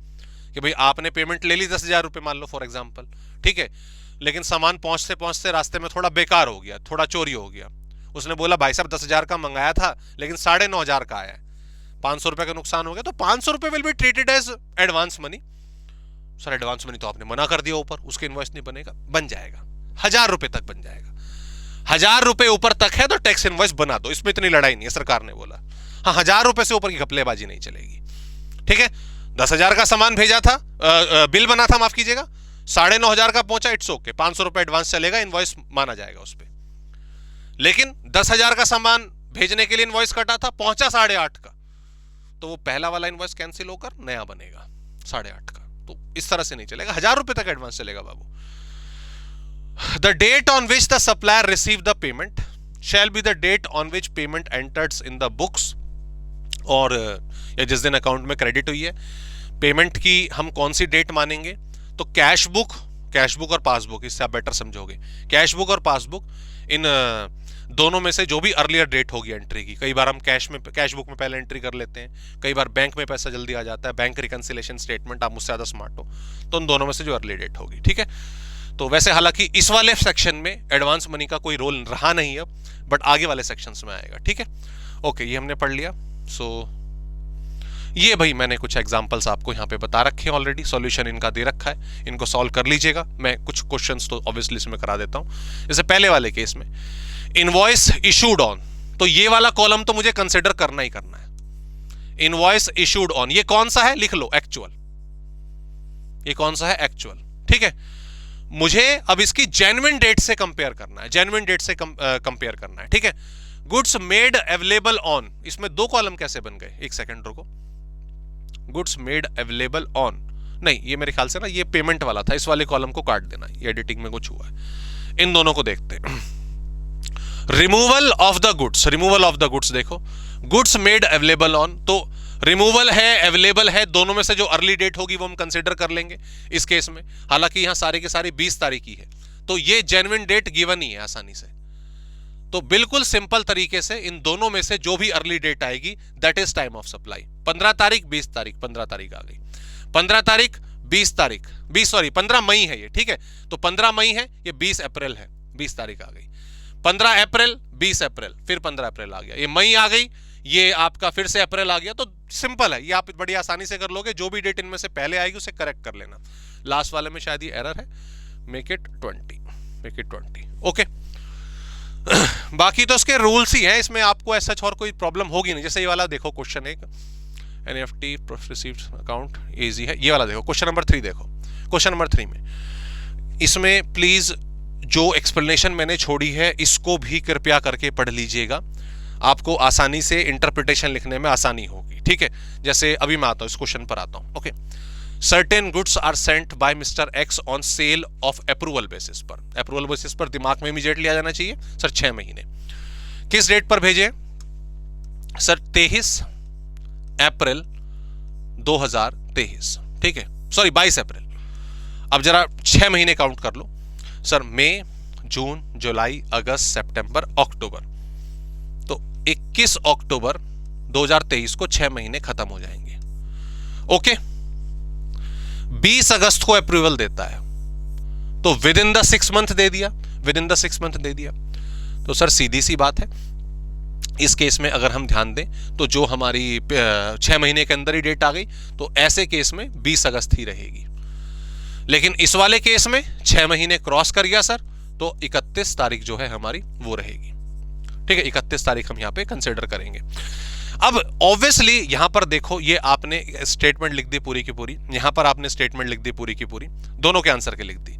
कि भाई आपने पेमेंट ले ली 10,000 रुपये मान लो फॉर एग्जाम्पल, ठीक है, लेकिन सामान पहुँचते पहुँचते रास्ते में थोड़ा बेकार हो गया, थोड़ा चोरी हो गया। उसने बोला भाई साहब 10,000 का मंगाया था लेकिन 9,500 का आया है, 500 रुपए का नुकसान हो गया, तो 500 रुपए will be treated as advance money. Sir advance money तो आपने मना कर दिया ऊपर, उसके इनवॉइस नहीं बनेगा, बन जाएगा, 1,000 रुपए तक बन जाएगा। 1,000 रुपए ऊपर तक है तो टैक्स इनवॉइस बना दो, इसमें इतनी लड़ाई नहीं है, सरकार ने बोला। हाँ, 1,000 रुपए से ऊपर की घपलेबाजी नहीं चलेगी, ठीक है। 10,000 का सामान भेजा था, बिल बना था, माफ कीजिएगा, 9,500 का पहुंचा, इट्स ओके, 500 रुपए एडवांस चलेगा, इनवॉइस माना जाएगा उस पर। लेकिन 10,000 का सामान भेजने के लिए इनवॉइस कटा था, पहुंचा 8,500 का, तो वो पहला वाला इनवॉइस कैंसिल होकर नया बनेगा 8,500 का। तो इस तरह से नहीं चलेगा, 1,000 रुपए तक एडवांस चलेगा बाबू। The date on which the supplier receive the payment shall be the date on which payment enters in the books, और या जिस दिन अकाउंट में क्रेडिट हुई है। पेमेंट की हम कौन सी डेट मानेंगे, तो कैश बुक और पासबुक, इससे आप बेटर समझोगे। कैश बुक और पासबुक, इन दोनों में से जो भी अर्लियर डेट होगी एंट्री की। कई बार हम कैश बुक में पहले एंट्री कर लेते हैं, कई बार बैंक में पैसा जल्दी आ जाता है, बैंक रिकंसिलेशन स्टेटमेंट, आप मुझसे ज़्यादा स्मार्ट हो, तो उन दोनों में से जो अर्ली डेट होगी, ठीक है। तो वैसे हालांकि इस वाले सेक्शन में एडवांस मनी का कोई रोल रहा नहीं अब, बट आगे वाले सेक्शंस में आएगा, ठीक है। ओके, ये हमने पढ़ लिया। सो ये भाई मैंने कुछ एग्जांपल्स आपको यहाँ पे बता रखे हैं ऑलरेडी, सॉल्यूशन इनका दे रखा है, इनको सॉल्व कर लीजिएगा। मैं कुछ क्वेश्चंस तो ऑब्वियसली इसमें करा देता हूँ। जैसे पहले वाले केस में इनवॉइस इशूड ऑन, तो ये वाला कॉलम तो मुझे कंसिडर करना ही करना है। इनवॉइस इशूड ऑन ये कौन सा है, लिख लो, एक्चुअल। ये कौन सा है, एक्चुअल। ठीक है, मुझे अब इसकी जेन्युइन डेट से कंपेयर करना है, जेन्युइन डेट से कंपेयर करना है। ठीक है, गुड्स मेड अवेलेबल ऑन, इसमें दो कॉलम कैसे बन गए, एक सेकंड रुको। गुड्स मेड अवेलेबल ऑन, नहीं ये मेरे ख्याल से ना ये पेमेंट वाला था, इस वाले कॉलम को काट देना, ये एडिटिंग में कुछ हुआ है। इन दोनों को देखते हैं। Removal of the goods, removal of the goods देखो, गुड्स मेड अवेलेबल ऑन, तो रिमूवल है अवेलेबल है, दोनों में से जो अर्ली डेट होगी वो हम कंसिडर कर लेंगे इस केस में। हालांकि यहां सारे के सारे 20 तारीख की है, तो ये जेन्युइन डेट गिवन ही है आसानी से। तो बिल्कुल सिंपल तरीके से इन दोनों में से जो भी अर्ली डेट आएगी that is time of supply. 15 तारीख 20 तारीख, 15 तारीख आ गई, 15 तारीख 20 तारीख, 15 मई है ये। ठीक है, तो 15 मई है, ये 20 अप्रैल है, 20 तारीख आ गई। 15 अप्रैल 20 अप्रैल, फिर 15 अप्रैल आ गया, ये मई आ गई, ये आपका फिर से अप्रैल आ गया। तो सिंपल है, ये आप बड़ी आसानी से कर लोगे। जो भी डेट इनमें से पहले आएगी उसे करेक्ट कर लेना। लास्ट वाले में शायद ये एरर है, मेक इट 20, ओके। बाकी तो इसके रूल्स ही हैं, इसमें आपको ऐसा और कोई प्रॉब्लम होगी नहीं। जैसे ये वाला देखो क्वेश्चन एक, एनएफटी रिसीव्ड अकाउंट इजी है, ये वाला देखो क्वेश्चन नंबर 3 देखो। क्वेश्चन नंबर 3 में इसमें प्लीज जो एक्सप्लेनेशन मैंने छोड़ी है इसको भी कृपया करके पढ़ लीजिएगा, आपको आसानी से इंटरप्रिटेशन लिखने में आसानी होगी। ठीक है, जैसे अभी मैं आता हूं, इस क्वेश्चन पर आता हूं। Okay, certain goods are sent by mister X on sale of approval basis पर। अप्रूवल बेसिस पर दिमाग में इमीडिएटली आ जाना चाहिए सर 6 महीने। किस डेट पर भेजे सर, 23 अप्रैल 2023। ठीक है, सॉरी 22 अप्रैल। अब जरा 6 महीने काउंट कर लो सर, मई जून जुलाई अगस्त सितंबर अक्टूबर, तो 21 अक्टूबर 2023 को 6 महीने खत्म हो जाएंगे। ओके, 20 अगस्त को अप्रूवल देता है, तो विद इन द 6 मंथ दे दिया, विद इन द 6 मंथ दे दिया। तो सर सीधी सी बात है, इस केस में अगर हम ध्यान दें तो जो हमारी 6 महीने के अंदर ही डेट आ गई, तो ऐसे केस में 20 अगस्त ही रहेगी। लेकिन इस वाले केस में 6 महीने क्रॉस कर गया सर, तो 31 तारीख जो है हमारी वो रहेगी। ठीक है, 31 तारीख हम यहां पे कंसिडर करेंगे। अब ऑब्वियसली यहां पर देखो, ये आपने स्टेटमेंट लिख दी पूरी की पूरी, यहां पर आपने स्टेटमेंट लिख दी पूरी की पूरी, दोनों के आंसर के लिख दी।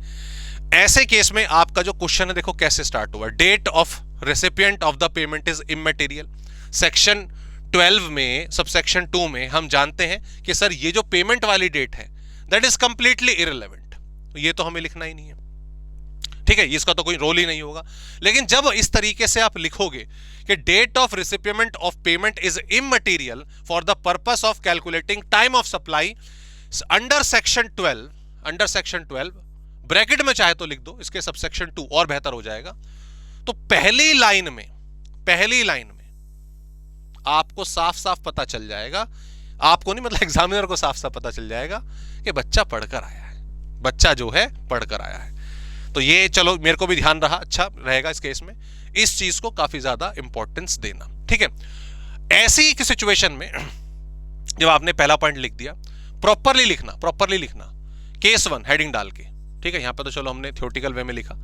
ऐसे केस में आपका जो क्वेश्चन है देखो कैसे स्टार्ट हुआ, date of recipient of the payment is immaterial. Section 12 में सबसेक्शन 2 में हम जानते हैं कि सर ये जो पेमेंट वाली डेट है दैट इज कंप्लीटली इररिलेवेंट, ये तो हमें लिखना ही नहीं है। ठीक है, इसका तो कोई रोल ही नहीं होगा। लेकिन जब इस तरीके से आप लिखोगे कि date of recipient of payment is immaterial for the purpose of calculating time of supply under section 12 bracket में चाहे तो लिख दो, इसके सबसेक्शन 2 और बेहतर हो जाएगा। तो पहली लाइन में आपको साफ साफ पता चल जाएगा, आपको नहीं मतलब एग्जामिनर को साफ साफ पता चल जाएगा कि बच्चा पढ़कर आया है, बच्चा जो है पढ़कर आया है। तो ये चलो मेरे को भी ध्यान रहा, अच्छा रहेगा इस केस में इस चीज को काफी ज्यादा इंपॉर्टेंस देना। ठीक है, ऐसी की सिचुएशन में जब आपने पहला पॉइंट लिख दिया, प्रॉपरली लिखना केस 1 हेडिंग डाल के। ठीक है, यहां पर तो चलो हमने थ्योरेटिकल वे में लिखा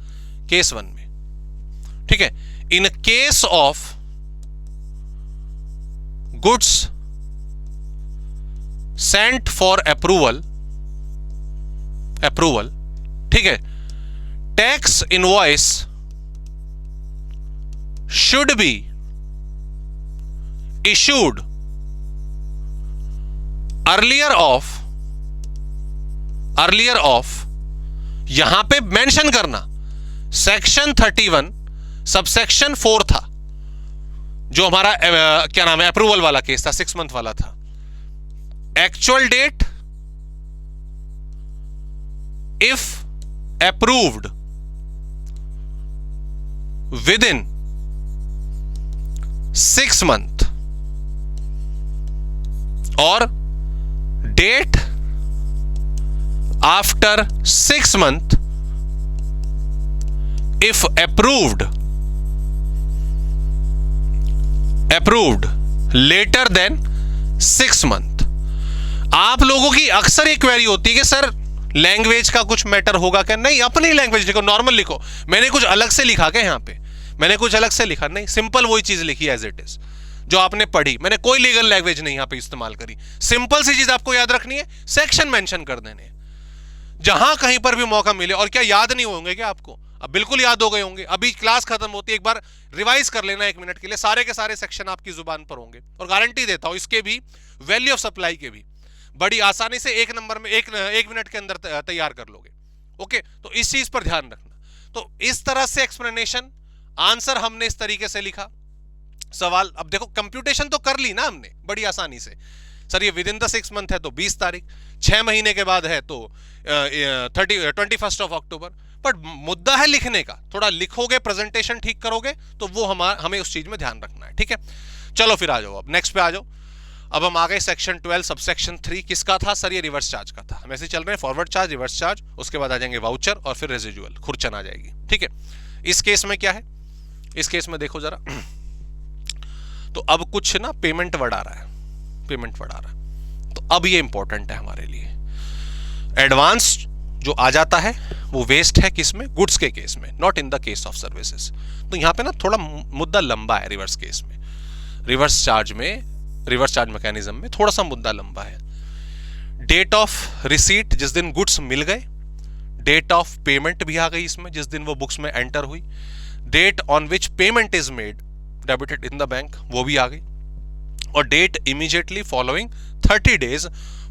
केस 1 में। ठीक है, इन case of goods sent for approval, ठीक है, tax invoice should be issued earlier of यहां पे मेंशन करना सेक्शन 31 सबसेक्शन 4 था, जो हमारा क्या नाम है अप्रूवल वाला केस था, 6 मंथ वाला था। Actual date if approved within 6 month और date after 6 months if approved later than 6 months, आप लोगों की अक्सर एक क्वेरी होती है कि सर लैंग्वेज का कुछ मैटर होगा क्या? नहीं, अपनी लैंग्वेज लिखो, नॉर्मल लिखो। मैंने कुछ अलग से लिखा क्या यहाँ पे? मैंने कुछ अलग से लिखा नहीं, सिंपल वही चीज लिखी एज इट इज जो आपने पढ़ी। मैंने कोई लीगल लैंग्वेज नहीं यहाँ पे इस्तेमाल करी। सिंपल सी चीज आपको याद रखनी है, सेक्शन मेंशन कर देने जहां कहीं पर भी मौका मिले। और क्या याद नहीं होंगे क्या आपको? अब बिल्कुल याद हो गए होंगे। अभी क्लास खत्म होती है, एक बार रिवाइज कर लेना 1 मिनट के लिए, सारे के सारे सेक्शन आपकी जुबान पर होंगे। और गारंटी देता हूं इसके भी, वैल्यू ऑफ सप्लाई के भी, बड़ी आसानी से 1 नंबर में 1 मिनट के अंदर तैयार कर लोगे। ओके, तो इस चीज पर ध्यान रखना। तो इस तरह से एक्सप्लेनेशन, आंसर हमने इस तरीके से लिखा। सवाल, अब देखो कंप्यूटेशन तो कर ली ना हमने बड़ी आसानी से। सर ये विद इन द 6 मंथ है तो 20 तारीख, 6 महीने के बाद है तो 21 अक्टूबर। बट मुद्दा है लिखने का, थोड़ा लिखोगे, प्रेजेंटेशन ठीक करोगे तो वो हमें उस चीज में ध्यान रखना है। ठीक है, चलो फिर आ जाओ, अब नेक्स्ट पे आ जाओ। अब हम आ गए सेक्शन 12 सबसेक्शन 3। किसका था सर? ये रिवर्स चार्ज का था। हम ऐसे चल रहे हैं, फॉरवर्ड चार्ज, रिवर्स चार्ज, उसके बाद आ जाएंगे वाउचर और फिर रेजिडुअल, खुरचन आ जाएगी। ठीक है, इस केस में क्या है? इस केस में देखो जरा, तो अब कुछ ना पेमेंट वर्ड आ रहा है, पेमेंट वर्ड आ रहा है। तो अब ये इंपॉर्टेंट है हमारे लिए। एडवांस जो आ जाता है वो वेस्ट है, किसमें? गुड्स के केस में, not in the case of services. तो यहां पे ना थोड़ा मुद्दा लंबा है रिवर्स केस में, रिवर्स चार्ज में, रिवर्स चार्ज मैकेनिज्म में थोड़ा सा मुद्दा लंबा है। डेट ऑफ रिसीट, जिस दिन गुड्स मिल गए। डेट ऑफ पेमेंट भी आ गई इसमें, जिस दिन वो बुक्स में एंटर हुई। Date on which payment is made debited in the bank, वो भी आ गई। और date immediately following 30 days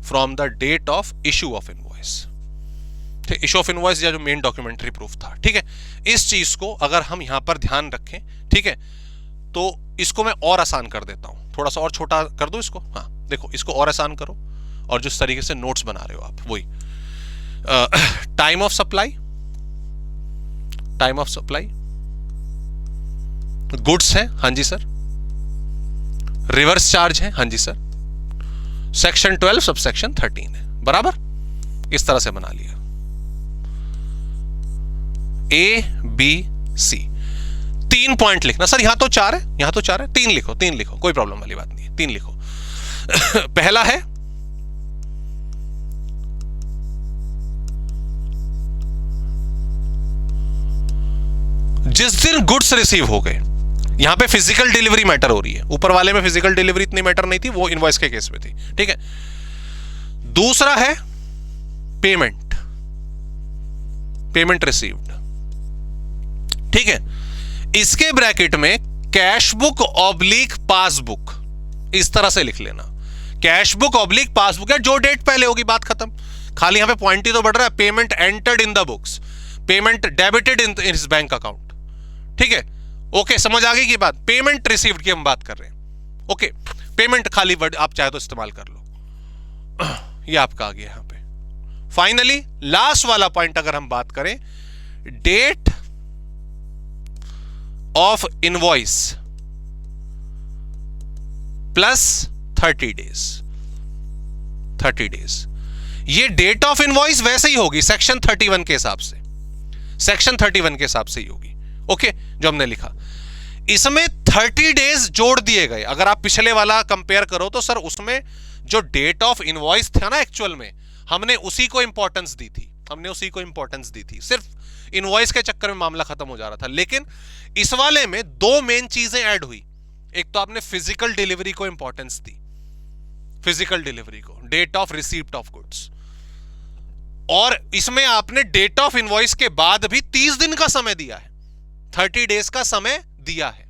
from the date of issue of invoice. Issue of invoice या जो मेन डॉक्यूमेंट्री प्रूफ था। ठीक है, इस चीज को अगर हम यहां पर ध्यान रखें, ठीक है, तो इसको मैं और आसान कर देता हूं, थोड़ा सा और छोटा कर दो इसको। हाँ देखो, इसको और आसान करो, और जिस तरीके से नोट्स बना रहे हो आप वही। Time of supply, time of supply, goods है, हाँ जी सर। रिवर्स चार्ज है, हाँ जी सर। सेक्शन 12 सबसेक्शन 13 है, बराबर। इस तरह से बना लिया, ए बी सी। 3 पॉइंट लिखना सर, यहां तो 4 है, यहां तो 4 है, 3 लिखो, 3 लिखो, कोई प्रॉब्लम वाली बात नहीं है, 3 लिखो। पहला है जिस दिन गुड्स रिसीव हो गए। यहां पे फिजिकल डिलीवरी मैटर हो रही है, ऊपर वाले में फिजिकल डिलीवरी इतनी मैटर नहीं थी, वो इनवॉइस के केस में थी। ठीक है, दूसरा है पेमेंट, पेमेंट रिसीव्ड। ठीक है, इसके ब्रैकेट में कैश बुक ऑब्लिक पासबुक, इस तरह से लिख लेना, कैश बुक ऑब्लिक पासबुक है, जो डेट पहले होगी, बात खत्म। खाली यहां पे पॉइंट ही तो बढ़ रहा है, payment entered in the books, payment debited in his bank account. ठीक है, ओके, समझ आ गई की बात। पेमेंट रिसीव्ड की हम बात कर रहे हैं। ओके, पेमेंट खाली वर्ड आप चाहे तो इस्तेमाल कर लो, ये आपका आ गया यहां पे। फाइनली लास्ट वाला पॉइंट अगर हम बात करें, date of invoice plus 30 days, 30 days. ये डेट ऑफ इनवॉइस वैसे ही होगी सेक्शन 31 के हिसाब से, सेक्शन 31 के हिसाब से ही होगी। ओके, जो हमने लिखा, इसमें 30 डेज जोड़ दिए गए। अगर आप पिछले वाला कंपेयर करो तो सर उसमें जो डेट ऑफ इनवॉइस था ना, एक्चुअल में हमने उसी को इंपॉर्टेंस दी थी, हमने उसी को इंपॉर्टेंस दी थी, सिर्फ इनवॉइस के चक्कर में मामला खत्म हो जा रहा था। लेकिन इस वाले में 2 मेन चीजें ऐड हुई। एक तो आपने फिजिकल डिलीवरी को इंपॉर्टेंस दी, फिजिकल डिलीवरी को, date of receipt of goods, और इसमें आपने डेट ऑफ इनवॉइस के बाद भी 30 दिन का समय दिया है, 30 डेज का समय दिया है,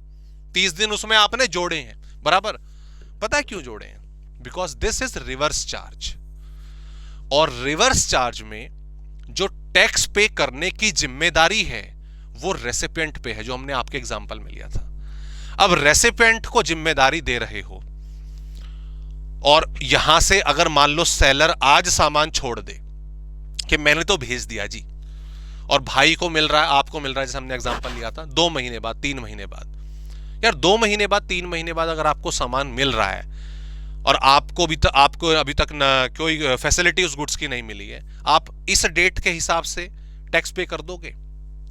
30 दिन उसमें आपने जोड़े हैं, बराबर। पता है क्यों जोड़े हैं? Because this is reverse charge, और रिवर्स चार्ज में जो टैक्स पे करने की जिम्मेदारी है वो रेसिपिएंट पे है, जो हमने आपके एग्जांपल में लिया था। अब रेसिपिएंट को जिम्मेदारी दे रहे हो, और यहां से अगर मान लो सेलर आज सामान छोड़ दे कि मैंने तो भेज दिया जी, और भाई को मिल रहा है, आपको मिल रहा है, जैसे हमने एग्जांपल लिया था 2 महीने बाद, 3 महीने बाद। यार 2 महीने बाद, 3 महीने बाद अगर आपको सामान मिल रहा है और आपको अभी तक ना कोई फैसिलिटी उस गुड्स की नहीं मिली है, आप इस डेट के हिसाब से टैक्स पे कर दोगे?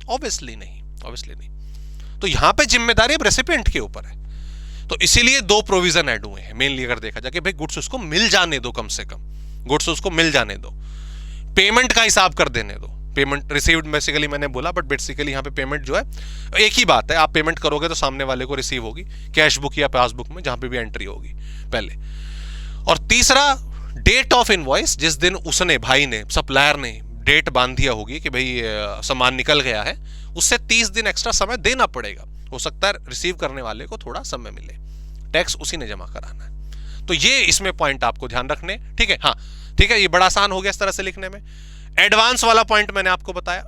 ऑब्वियसली नहीं, ऑब्वियसली नहीं। तो यहां पे जिम्मेदारी अब रेसिपिएंट के ऊपर है। तो इसीलिए 2 प्रोविजन ऐड हुए हैं मेनली, अगर देखा जाए कि भाई गुड्स उसको मिल जाने दो कम से कम, गुड्स उसको मिल जाने दो, पेमेंट का हिसाब कर देने दो। पेमेंट रिसीव्ड बेसिकली मैंने बोला, बट बेसिकली यहाँ पे पेमेंट जो है एक ही बात है, आप पेमेंट करोगे तो सामने वाले को रिसीव होगी कैश बुक या पासबुक में, जहां पे भी एंट्री होगी पहले। और तीसरा, डेट ऑफ इनवॉइस, जिस दिन उसने, भाई ने, सप्लायर ने डेट बांध दिया होगी कि भाई सामान निकल गया है, उससे 30 दिन एक्स्ट्रा समय देना पड़ेगा। हो सकता है रिसीव करने वाले को थोड़ा समय मिले, टैक्स उसी ने जमा कराना है। तो ये इसमें पॉइंट आपको ध्यान रखने, ठीक है। हाँ ठीक है, ये बड़ा आसान हो गया इस तरह से लिखने में। एडवांस वाला पॉइंट मैंने आपको बताया,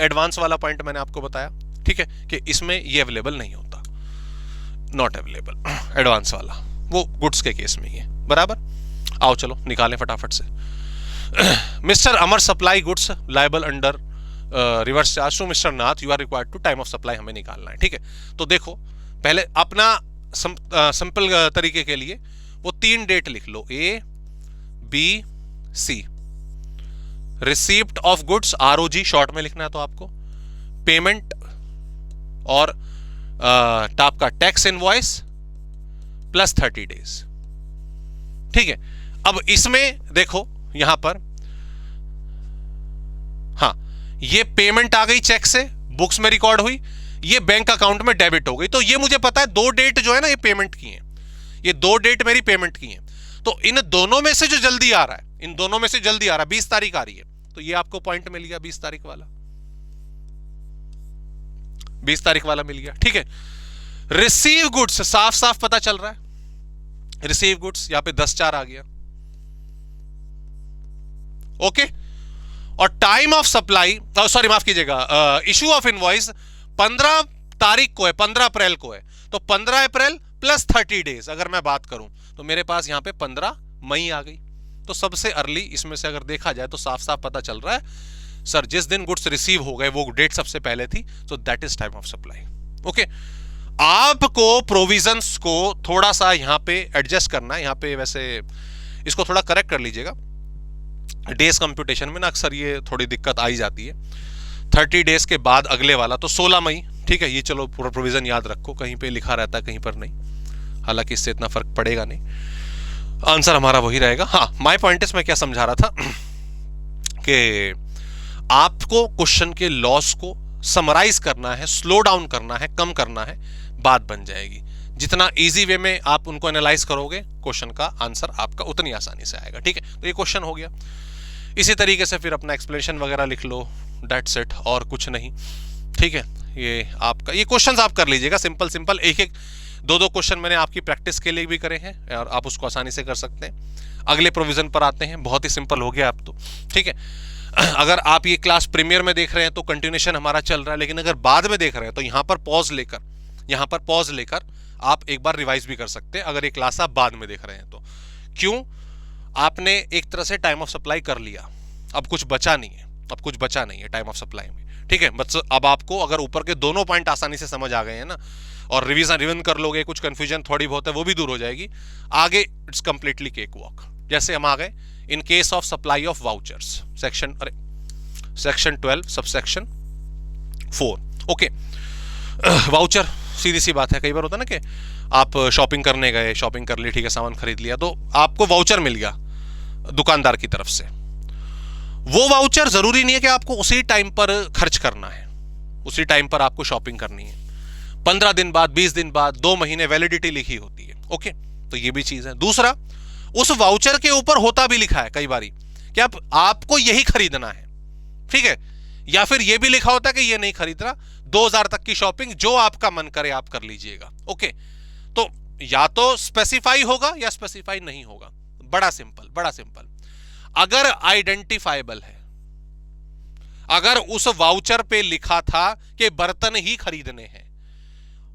एडवांस वाला पॉइंट मैंने आपको बताया, ठीक है, कि इसमें ये अवेलेबल नहीं होता, नॉट अवेलेबल एडवांस वाला, वो गुड्स के केस में ही है, बराबर। आओ चलो निकालें फटाफट से। Mister Amar supply goods liable under reverse charge to mister Nath, you are required to time of supply, हमें निकालना है, ठीक है। तो देखो पहले अपना सिंपल तरीके के लिए वो 3 डेट लिख लो, A B C. Receipt of goods ROG short में लिखना है तो आपको, पेमेंट और आपका टैक्स इनवॉइस प्लस 30 डेज, ठीक है। अब इसमें देखो यहां पर, हाँ ये पेमेंट आ गई चेक से, बुक्स में रिकॉर्ड हुई, ये बैंक अकाउंट में डेबिट हो गई। तो ये मुझे पता है 2 डेट जो है ना ये पेमेंट की है, ये 2 डेट मेरी पेमेंट की है। तो इन दोनों में से जो जल्दी आ रहा है, इन दोनों में से जल्दी आ रहा है, 20 तारीख आ रही है, तो ये आपको पॉइंट मिल गया 20 तारीख वाला, 20 तारीख वाला मिल गया, ठीक है। रिसीव गुड्स साफ साफ पता चल रहा है, रिसीव गुड्स यहां पे 10/4 आ गया, ओके। और टाइम ऑफ सप्लाई, सॉरी माफ कीजिएगा, इशू ऑफ इनवॉइस 15 तारीख को है, 15 अप्रैल को है, तो 15 अप्रैल प्लस 30 डेज अगर मैं बात करूं तो मेरे पास यहां पे 15 मई आ गई। तो सबसे अर्ली इसमें से अगर देखा जाए तो साफ साफ पता चल रहा है सर, जिस दिन गुड्स रिसीव हो गए वो डेट सबसे पहले थी, तो that is time of supply, okay. आपको प्रोविजंस को थोड़ा सा यहां पे एडजस्ट करना है, यहां पे वैसे इसको थोड़ा करेक्ट कर लीजिएगा, डेज कंप्यूटेशन में ना अक्सर ये थोड़ी दिक्कत आई जाती है। 30 डेज के बाद अगले वाला तो 16 मई, ठीक है। ये चलो पूरा प्रोविजन याद रखो, कहीं पे लिखा रहता है कहीं पर नहीं, हालांकि इससे इतना फर्क पड़ेगा नहीं, आंसर हमारा वही रहेगा। हाँ माय पॉइंट इज, मैं क्या समझा रहा था कि आपको क्वेश्चन के लॉस को समराइज करना है, स्लो डाउन करना है, कम करना है, बात बन जाएगी। जितना इजी वे में आप उनको एनालाइज करोगे क्वेश्चन का आंसर आपका उतनी आसानी से आएगा, ठीक है। तो ये क्वेश्चन हो गया। इसी तरीके से फिर अपना एक्सप्लेनेशन वगैरह लिख लो, दैट्स इट, और कुछ नहीं, ठीक है। ये आपका, ये क्वेश्चंस आप कर लीजिएगा सिंपल सिंपल, एक एक 2-2 क्वेश्चन मैंने आपकी प्रैक्टिस के लिए भी करे हैं और आप उसको आसानी से कर सकते हैं। अगले प्रोविजन पर आते हैं, बहुत ही सिंपल हो गया अब तो, ठीक है। अगर आप ये क्लास प्रीमियर में देख रहे हैं तो कंटिन्यूएशन हमारा चल रहा है, लेकिन अगर बाद में देख रहे हैं तो यहाँ पर पॉज लेकर आप एक बार रिवाइज भी कर सकते हैं, अगर ये क्लास आप बाद में देख रहे हैं तो। क्यों? आपने एक तरह से टाइम ऑफ सप्लाई कर लिया, अब कुछ बचा नहीं है टाइम ऑफ सप्लाई में, ठीक है। बस अब आपको अगर ऊपर के दोनों पॉइंट आसानी से समझ आ गए हैं ना, और रिवीजन कर लोगे, कुछ कंफ्यूजन थोड़ी बहुत है वो भी दूर हो जाएगी, आगे इट्स कंप्लीटली केक वॉक। जैसे हम आ गए in case of supply of vouchers, section 12 subsection 4, okay. Voucher सीधी सी बात है, कई बार होता है ना कि आप शॉपिंग करने गए, शॉपिंग कर ली, ठीक है, सामान खरीद लिया, तो आपको वाउचर मिल गया दुकानदार की तरफ से। वो वाउचर जरूरी नहीं है कि आपको उसी टाइम पर खर्च करना है, उसी टाइम पर आपको शॉपिंग करनी है। 15 दिन बाद, 20 दिन बाद, 2 महीने वैलिडिटी लिखी होती है, ओके। तो ये भी चीज है। दूसरा, उस वाउचर के ऊपर होता भी लिखा है कई बारी कि आपको यही खरीदना है, ठीक है, या फिर ये भी लिखा होता है कि ये नहीं खरीदना, 2000 तक की शॉपिंग जो आपका मन करे आप कर लीजिएगा, ओके। तो या तो स्पेसिफाई होगा या स्पेसिफाई नहीं होगा, बड़ा सिंपल। अगर आइडेंटिफाइबल है, अगर उस वाउचर पे लिखा था कि बर्तन ही खरीदने हैं,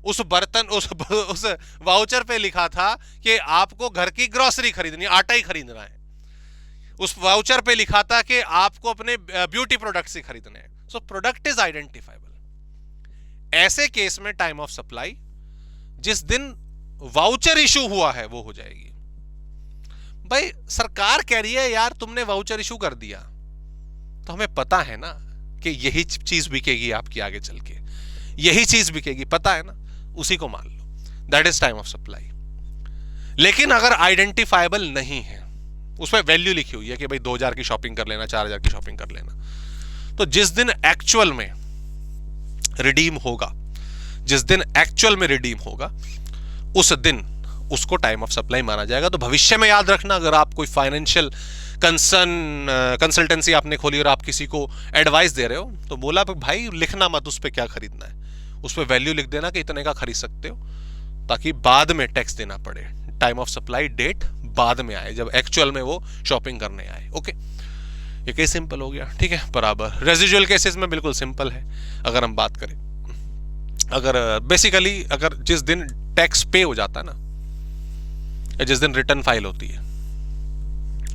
उस वाउचर पे लिखा था कि आपको घर की ग्रोसरी खरीदनी, आटा ही खरीदना है, उस वाउचर पे लिखा था कि आपको अपने ब्यूटी प्रोडक्ट्स ही खरीदने हैं, सो प्रोडक्ट इज आइडेंटिफाइबल। ऐसे केस में टाइम ऑफ सप्लाई जिस दिन वाउचर इशू हुआ है वो हो जाएगी। भाई सरकार कह रही है यार तुमने वाउचर इशू कर दिया, तो हमें पता है ना कि यही चीज बिकेगी आपकी आगे चल के, यही चीज बिकेगी, पता है ना, उसी को मान लो, that is time of supply. लेकिन अगर आइडेंटिफाइबल नहीं है, उसमें वैल्यू लिखी हुई है कि भाई 2000 की शॉपिंग कर लेना, 4000 की शॉपिंग कर लेना। तो जिस दिन एक्चुअल में रिडीम होगा, जिस दिन एक्चुअल में रिडीम होगा, उस दिन उसको टाइम ऑफ सप्लाई माना जाएगा। तो भविष्य में याद रखना, अगर आप कोई फाइनेंशियल कंसल्टेंसी आपने खोली और आप किसी को एडवाइस दे रहे हो, तो बोला भाई लिखना मत उस पर क्या खरीदना है, उस पर वैल्यू लिख देना कि इतने का खरीद सकते हो, ताकि बाद में टैक्स देना पड़े, टाइम ऑफ सप्लाई डेट बाद में आए, जब एक्चुअल में वो शॉपिंग करने आए। ओके, ये केस सिंपल हो गया, ठीक है। बराबर रेजिडुअल केसेस में बिल्कुल सिंपल है। अगर हम बात करें, अगर बेसिकली अगर जिस दिन टैक्स पे हो जाता है ना, या जिस दिन रिटर्न फाइल होती है,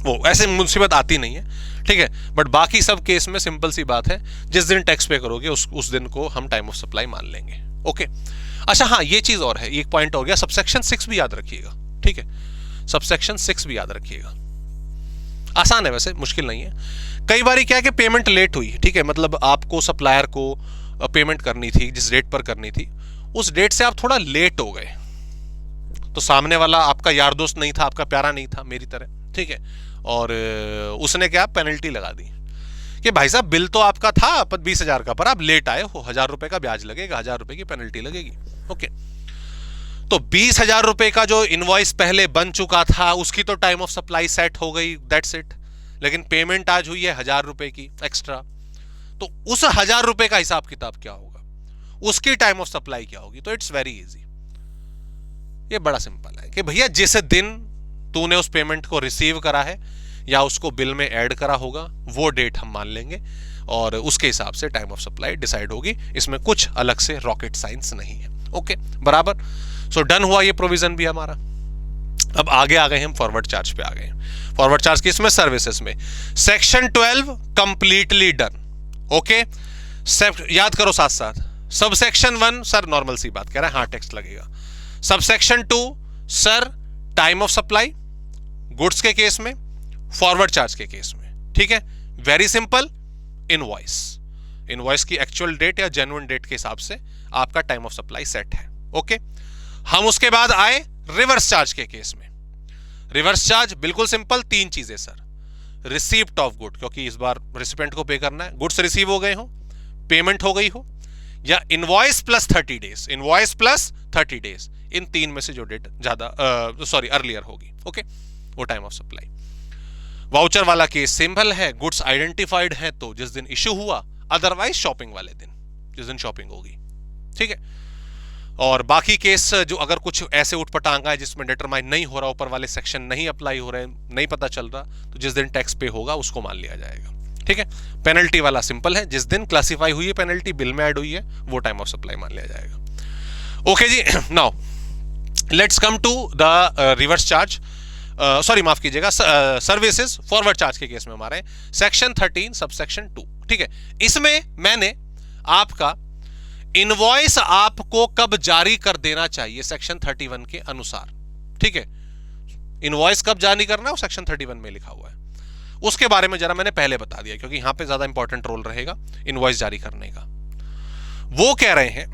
वो ऐसे मुसीबत आती नहीं है, ठीक है। बट बाकी सब केस में सिंपल सी बात है, जिस दिन टैक्स पे करोगे उस दिन को हम टाइम ऑफ सप्लाई मान लेंगे। ओके, अच्छा हाँ, ये चीज और है, एक पॉइंट हो गया, सबसेक्शन 6 भी याद रखिएगा, ठीक है। सबसेक्शन 6 भी याद रखिएगा, आसान है वैसे, मुश्किल नहीं है। कई बार क्या है कि पेमेंट लेट हुई, ठीक है, मतलब आपको सप्लायर को पेमेंट करनी थी, जिस डेट पर करनी थी, उस डेट से आप थोड़ा लेट हो गए, तो सामने वाला आपका यार दोस्त नहीं था, आपका प्यारा नहीं था मेरी तरह, ठीक है, और उसने क्या पेनल्टी लगा दी कि भाई साहब बिल तो आपका था 20,000 का, पर आप लेट आए हो, 1000 रुपए का ब्याज लगेगा, 1000 रुपए की पेनल्टी लगेगी। ओके, तो 20,000 रुपए का जो इनवॉइस पहले बन चुका था, उसकी तो टाइम ऑफ सप्लाई सेट हो गई, दैट्स इट। लेकिन पेमेंट आज हुई है 1000 रुपए की एक्स्ट्रा, तो उस 1000 रुपए का हिसाब किताब क्या होगा, उसकी टाइम ऑफ सप्लाई क्या होगी। तो इट्स वेरी इजी, ये बड़ा सिंपल है कि भैया जिस दिन तूने उस पेमेंट को रिसीव करा है या उसको बिल में ऐड करा होगा, वो डेट हम मान लेंगे और उसके हिसाब से टाइम ऑफ सप्लाई डिसाइड होगी। इसमें कुछ अलग से रॉकेट साइंस नहीं है। ओके, बराबर। सो डन हुआ ये प्रोविजन भी हमारा। अब आगे आ गए हम फॉरवर्ड चार्ज पे आ गए। फॉरवर्ड चार्ज किसमें, सर्विसेज में। Section 12 completely done. ओके, याद करो साथ साथ। सब सेक्शन 1 सर नॉर्मल सी बात कह रहा है, हाँ टेक्स्ट लगेगा। Sub section 2 sir time of supply goods के केस में, फॉरवर्ड चार्ज के केस में, ठीक है। वेरी सिंपल, इनवॉइस की एक्चुअल डेट या जेन्युइन डेट के हिसाब से आपका टाइम ऑफ सप्लाई सेट है। ओके, हम उसके बाद आए रिवर्स चार्ज के केस में। रिवर्स चार्ज बिल्कुल सिंपल, 3 चीजें सर। रिसीप्ट ऑफ गुड, क्योंकि इस बार रिसिपेंट को पे करना है, गुड्स रिसीव हो गए हो, पेमेंट हो गई हो, या invoice plus 30 days, invoice plus 30 days, इन 3 में से जो डेट ज्यादा अर्लियर होगी, ओके, वो टाइम ऑफ सप्लाई। वाउचर वाला केस सिंपल है, गुड्स आइडेंटिफाइड है तो जिस दिन इश्यू हुआ, अदरवाइज शॉपिंग वाले दिन, जिस दिन शॉपिंग होगी, ठीक है। और बाकी केस जो अगर कुछ ऐसे उठपटांगा है जिसमें डिटरमाइन नहीं हो रहा, ऊपर वाले सेक्शन नहीं अप्लाई हो रहे, नहीं पता चल रहा, तो जिस दिन टैक्स पे होगा उसको मान लिया जाएगा, ठीक है। पेनल्टी वाला सिंपल है, जिस दिन क्लासिफाई हुई है पेनल्टी, बिल में ऐड हुई है, वो टाइम ऑफ सप्लाई मान लिया जाएगा। Okay ji, now let's come to the reverse charge, sorry माफ कीजिएगा, सर्विसेज फॉरवर्ड चार्ज के केस में हमारे सेक्शन 13 सबसेक्शन 2, ठीक है। इसमें मैंने आपका इनवॉइस आपको कब जारी कर देना चाहिए सेक्शन 31 के अनुसार, ठीक है। इनवॉइस कब जारी करना है वो सेक्शन 31 में लिखा हुआ है, उसके बारे में जरा मैंने पहले बता दिया क्योंकि यहां पे ज्यादा इंपॉर्टेंट रोल रहेगा इनवॉइस जारी करने का। वो कह रहे हैं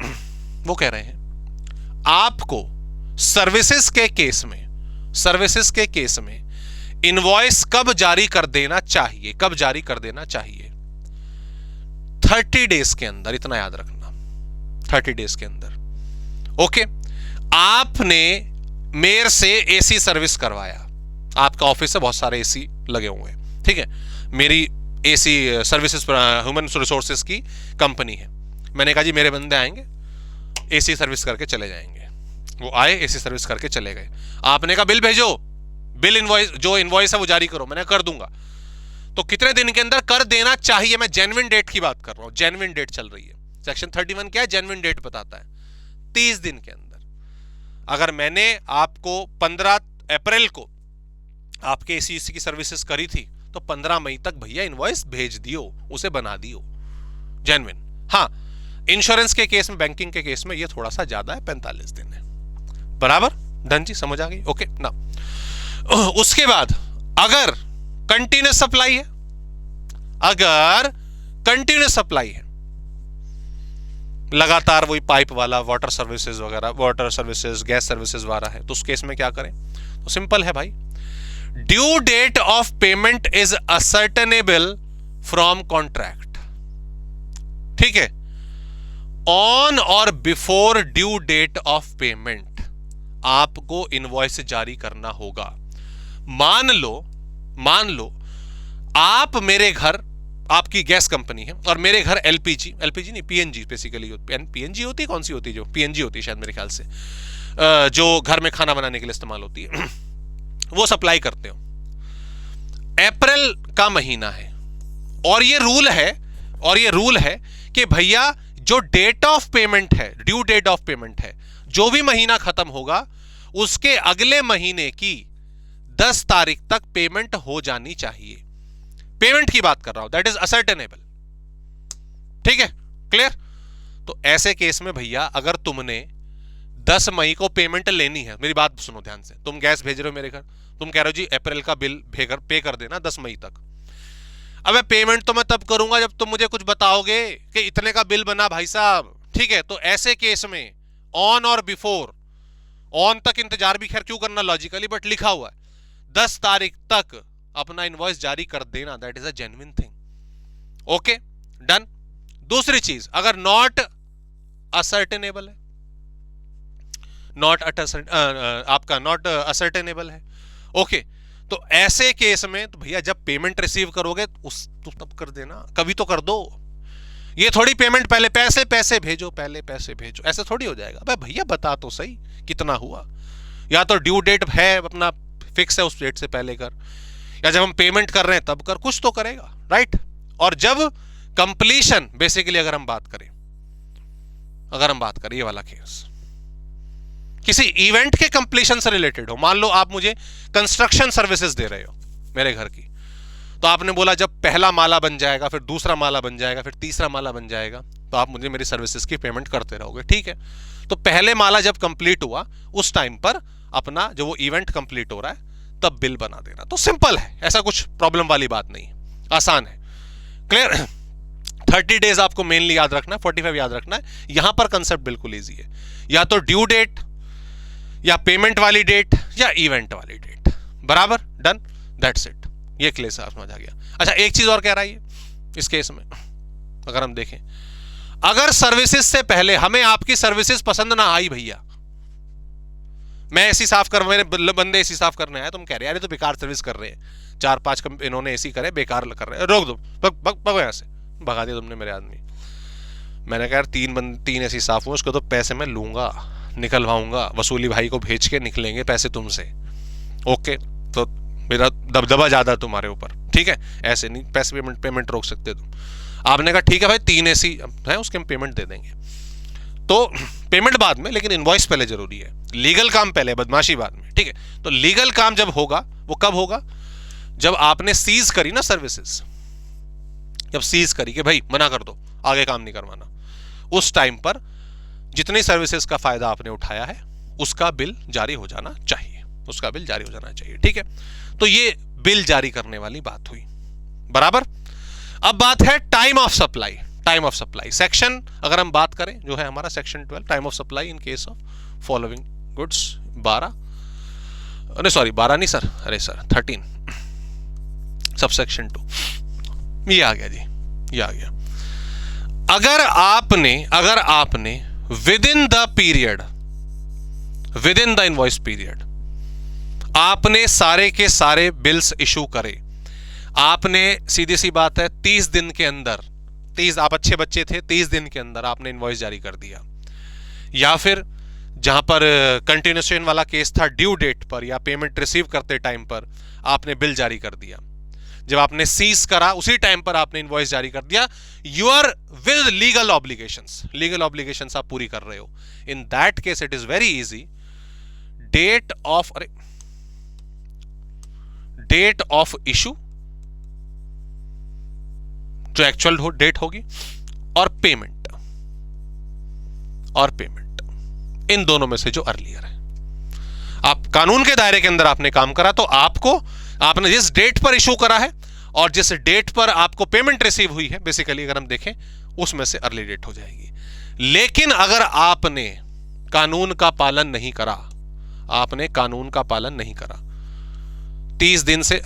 आपको सर्विसेज के केस में इनवॉइस कब जारी कर देना चाहिए, 30 डेज के अंदर, इतना याद रखना, 30 डेज के अंदर। ओके, आपने मेयर से एसी सर्विस करवाया, आपका ऑफिस से बहुत सारे एसी लगे हुए हैं, ठीक है। मेरी एसी सर्विसेज ह्यूमन रिसोर्सेज की कंपनी है, मैंने कहा जी मेरे बंदे आएंगे, एसी सर्विस करके चले जाएंगे। वो आए, एसी सर्विस करके चले गए। आपने कहा बिल भेजो, बिल इनवॉइस, जो इनवॉइस है वो जारी करो, मैंने कर दूंगा। तो कितने दिन के अंदर कर देना चाहिए, मैं जेन्युइन डेट की बात कर रहा हूं, जेन्युइन डेट चल रही है। सेक्शन 31 क्या है, जेन्युइन डेट बताता है, 30 दिन के अंदर। अगर मैंने आपको 15 अप्रैल को आपके एसी की सर्विसेज करी थी, तो 15 मई तक भैया इनवॉइस भेज दियो, उसे बना दियो जेन्युइन। हाँ, इंश्योरेंस के केस में, बैंकिंग के केस में ये थोड़ा सा ज्यादा है, 45 दिन है। बराबर, डन जी, समझ आ गई। ओके ना, उसके बाद अगर कंटिन्यूस सप्लाई है, लगातार वही पाइप वाला, वाटर सर्विसेज वगैरह, वाटर सर्विसेज, गैस सर्विसेज वाला है, तो उस केस में क्या करें, तो सिंपल है भाई, due date of payment is ascertainable from contract, ठीक है, ऑन और before due date of payment आपको इनवॉइस जारी करना होगा। मान लो आप मेरे घर, आपकी गैस कंपनी है और मेरे घर एलपीजी नहीं पीएनजी बेसिकली, पीएनजी होती है, कौन सी होती है, जो पीएनजी होती है शायद मेरे ख्याल से, जो घर में खाना बनाने के लिए इस्तेमाल होती है वो सप्लाई करते हो। अप्रैल का महीना है और ये रूल है कि भैया जो डेट ऑफ पेमेंट है, ड्यू डेट ऑफ पेमेंट है, जो भी महीना खत्म होगा उसके अगले महीने की 10 तारीख तक पेमेंट हो जानी चाहिए। पेमेंट की बात कर रहा हूं, दैट इज असर्टेनेबल, ठीक है, क्लियर। तो ऐसे केस में भैया अगर तुमने 10 मई को पेमेंट लेनी है, मेरी बात सुनो ध्यान से, तुम गैस भेज रहे हो मेरे घर, तुम कह रहे हो जी अप्रैल का बिल पे कर देना 10 मई तक। अबे पेमेंट तो मैं तब करूंगा जब तुम मुझे कुछ बताओगे कि इतने का बिल बना भाई साहब, ठीक है। तो ऐसे केस में ऑन और बिफोर, ऑन तक इंतजार भी खैर क्यों करना लॉजिकली, बट लिखा हुआ है 10 तारीख तक अपना इनवॉइस जारी कर देना, that is a genuine thing. Okay done. दूसरी चीज, अगर नॉट असर्टेनेबल है, आपका नॉट असर्टेनेबल है, ओके, तो ऐसे केस में तो भैया जब पेमेंट रिसीव करोगे तो तब कर देना, कभी तो कर दो। ये थोड़ी पेमेंट पहले पैसे भेजो, ऐसे थोड़ी हो जाएगा। भैया बता तो सही कितना हुआ, या तो ड्यू डेट है अपना फिक्स है उस डेट से पहले कर, या जब हम पेमेंट कर रहे हैं तब कर, कुछ तो करेगा, राइट। और जब कंप्लीशन, बेसिकली अगर हम बात करें ये वाला केस किसी इवेंट के कंप्लीशन से रिलेटेड हो, मान लो आप मुझे कंस्ट्रक्शन सर्विसेज दे रहे हो मेरे घर की, तो आपने बोला जब पहला माला बन जाएगा, फिर दूसरा माला बन जाएगा, फिर तीसरा माला बन जाएगा, तो आप मुझे मेरी सर्विसेज की पेमेंट करते रहोगे, ठीक है। तो पहले माला जब कंप्लीट हुआ उस टाइम पर अपना जो वो इवेंट कंप्लीट हो रहा है तब बिल बना देना। तो सिंपल है, ऐसा कुछ प्रॉब्लम वाली बात नहीं है, आसान है, क्लियर। 30 डेज आपको मेनली याद रखना है, 45 याद रखना है। यहां पर कंसेप्ट बिल्कुल इजी है, या तो ड्यू डेट या पेमेंट वाली डेट या इवेंट वाली डेट, बराबर, डन, दैट्स इट। ये क्लियर समझ आ गया। अच्छा एक चीज और कह रहा है इस केस में, अगर हम देखें, अगर सर्विसेज से पहले हमें आपकी सर्विसेज पसंद ना आई, भैया मैं एसी साफ कर, मेरे बंदे एसी साफ करने आए, तुम कह रहे हैं यार ये तो बेकार सर्विस कर रहे हैं, 4-5 इन्होंने एसी करे, बेकार कर रहे हैं, रोक दो, भगो यहां से, भगा दिया तुमने मेरे आदमी। मैंने कहा यार 3 एसी साफ हुए, उसको तो पैसे मैं लूंगा, निकलवाऊंगा, वसूली भाई को भेज के निकलेंगे पैसे तुमसे, ओके। तो मेरा दबदबा ज्यादा तुम्हारे ऊपर, ठीक है, ऐसे नहीं पैसे पेमेंट रोक सकते तुम। आपने कहा ठीक है भाई 3 एसी है, उसके हम पेमेंट दे देंगे, तो पेमेंट बाद में, लेकिन इनवॉइस पहले जरूरी है, लीगल काम पहले, बदमाशी बाद में, ठीक है। तो लीगल काम जब होगा वो कब होगा, जब आपने सीज करी ना सर्विसेज, जब सीज करी कि भाई मना कर दो, आगे काम नहीं करवाना, उस टाइम पर जितनी सर्विसेज का फायदा आपने उठाया है उसका बिल जारी हो जाना चाहिए, ठीक है। तो ये बिल जारी करने वाली बात हुई, बराबर। अब बात है टाइम ऑफ सप्लाई, सेक्शन अगर हम बात करें जो है हमारा section 12, time of supply in case of following goods 12 नहीं सर, अरे सर 13 सबसेक्शन 2, ये आ गया जी, ये आ गया। अगर आपने with in the invoice period आपने सारे के सारे बिल्स इशू करे, आपने सीधी सी बात है 30 दिन के अंदर, 30 आप अच्छे बच्चे थे, 30 दिन के अंदर आपने इनवॉइस जारी कर दिया, या फिर जहां पर कंटिन्यूएशन वाला केस था ड्यू डेट पर या पेमेंट रिसीव करते टाइम पर आपने बिल जारी कर दिया, जब आपने सीज करा उसी टाइम पर आपने इनवॉइस जारी कर दिया, you are with legal obligations आप पूरी कर रहे हो। In that case it is very easy, date of issue जो एक्चुअल डेट होगी, और पेमेंट इन दोनों में से जो अर्लियर है, आप कानून के दायरे के अंदर आपने काम करा तो आपने जिस डेट पर इशू करा है और जिस डेट पर आपको पेमेंट रिसीव हुई है, बेसिकली अगर हम देखें उसमें से अर्ली डेट हो जाएगी। लेकिन अगर आपने कानून का पालन नहीं करा 30 दिन से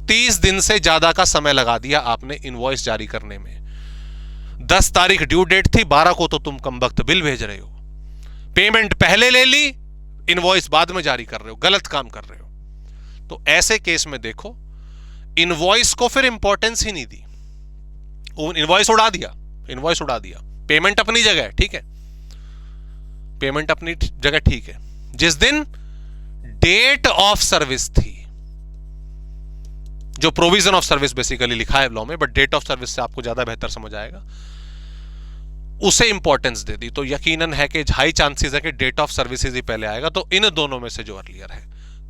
30 दिन से ज्यादा का समय लगा दिया आपने इनवॉइस जारी करने में। 10 तारीख ड्यू डेट थी, 12 को तो तुम कमबख्त बिल भेज रहे हो, पेमेंट पहले ले ली, इनवॉइस बाद में जारी कर रहे हो, गलत काम कर रहे हो। तो ऐसे केस में देखो, इनवॉइस को फिर इंपॉर्टेंस ही नहीं दी, इनवॉइस उड़ा दिया, इनवॉइस उड़ा दिया। पेमेंट अपनी जगह है, ठीक है, पेमेंट अपनी जगह ठीक है। जिस दिन डेट ऑफ सर्विस थी, जो प्रोविजन ऑफ सर्विस बेसिकली लिखा है लॉ में, बट डेट ऑफ सर्विस से आपको ज्यादा बेहतर समझ आएगा, उसे इंपॉर्टेंस दे दी, तो यकीनन है कि हाई चांसेस है कि डेट ऑफ सर्विसेज ही पहले आएगा। तो इन दोनों में से जो अर्लियर है,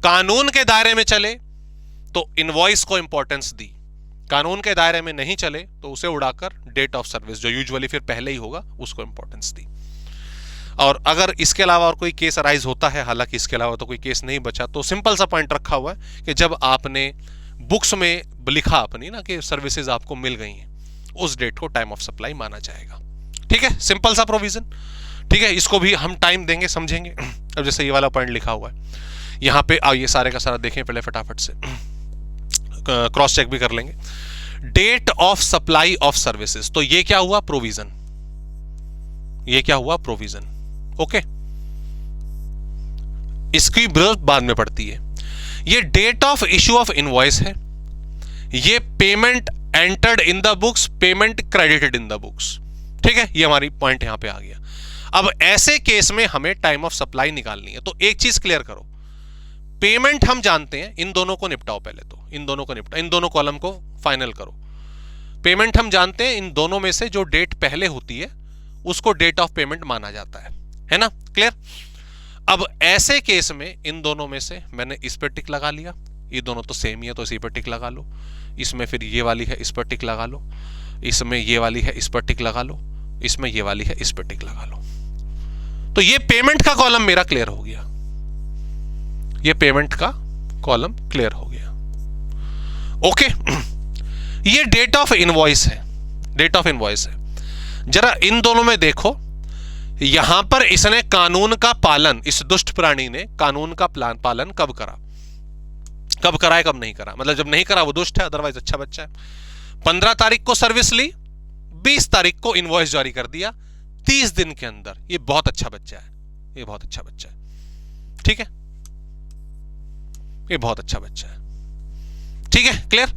कानून के दायरे में चले तो इनवॉइस को इंपॉर्टेंस दी, कानून के दायरे में नहीं चले तो उसे उड़ाकर डेट ऑफ सर्विस, जो यूजुअली फिर पहले ही होगा, उसको इंपॉर्टेंस दी। और अगर इसके अलावा और कोई केस अराइज होता है, हालांकि इसके अलावा तो कोई केस नहीं बचा, तो सिंपल सा पॉइंट रखा हुआ है कि जब आपने बुक्स में लिखा अपनी ना कि सर्विसेज आपको मिल गई हैं, उस डेट को टाइम ऑफ सप्लाई माना जाएगा। ठीक है, सिंपल सा प्रोविजन। ठीक है, इसको भी हम टाइम देंगे, समझेंगे। अब जैसे ये वाला पॉइंट लिखा हुआ है यहाँ पे, ये सारे का सारा देखें पहले फटाफट से, क्रॉस चेक भी कर लेंगे। Date of supply of services, तो ये क्या हुआ? प्रोविजन। ये क्या हुआ? प्रोविजन। ओके, इसकी जरूरत बाद में पड़ती है। ये date of issue of invoice है, ये payment entered in the books, payment credited in the books. ठीक है, ये हमारी पॉइंट यहां पे आ गया। अब ऐसे केस में हमें टाइम ऑफ सप्लाई निकालनी है। तो एक चीज क्लियर करो, पेमेंट हम जानते हैं, इन दोनों को निपटाओ पहले, तो इन दोनों को निपटाओ, इन दोनों कॉलम को फाइनल करो। पेमेंट हम जानते हैं, इन दोनों में से जो डेट पहले होती है उसको डेट ऑफ पेमेंट माना जाता है ना? क्लियर? अब ऐसे केस में इन दोनों में से मैंने इस पर टिक लगा लिया, ये दोनों तो सेम ही है तो इसी पर टिक लगा लो, इसमें फिर ये वाली है इस पर टिक लगा लो, इसमें ये वाली है इस पर टिक लगा लो, इसमें ये वाली है इस पर टिक लगा लो। तो ये पेमेंट का कॉलम मेरा क्लियर हो गया, ये पेमेंट का कॉलम क्लियर हो गया। ओके, ये डेट ऑफ इनवॉइस है, डेट ऑफ इनवॉइस है। जरा इन दोनों में देखो, यहां पर इसने कानून का पालन, इस दुष्ट प्राणी ने कानून का पालन कब करा, कब करा है, कब नहीं करा। मतलब जब नहीं करा वो दुष्ट है, अदरवाइज अच्छा बच्चा है। 15 तारीख को सर्विस ली, 20 तारीख को इनवॉइस जारी कर दिया, 30 दिन के अंदर। ये बहुत अच्छा बच्चा है, ये बहुत अच्छा बच्चा है। ठीक है, ये बहुत अच्छा बच्चा है। ठीक है, क्लियर?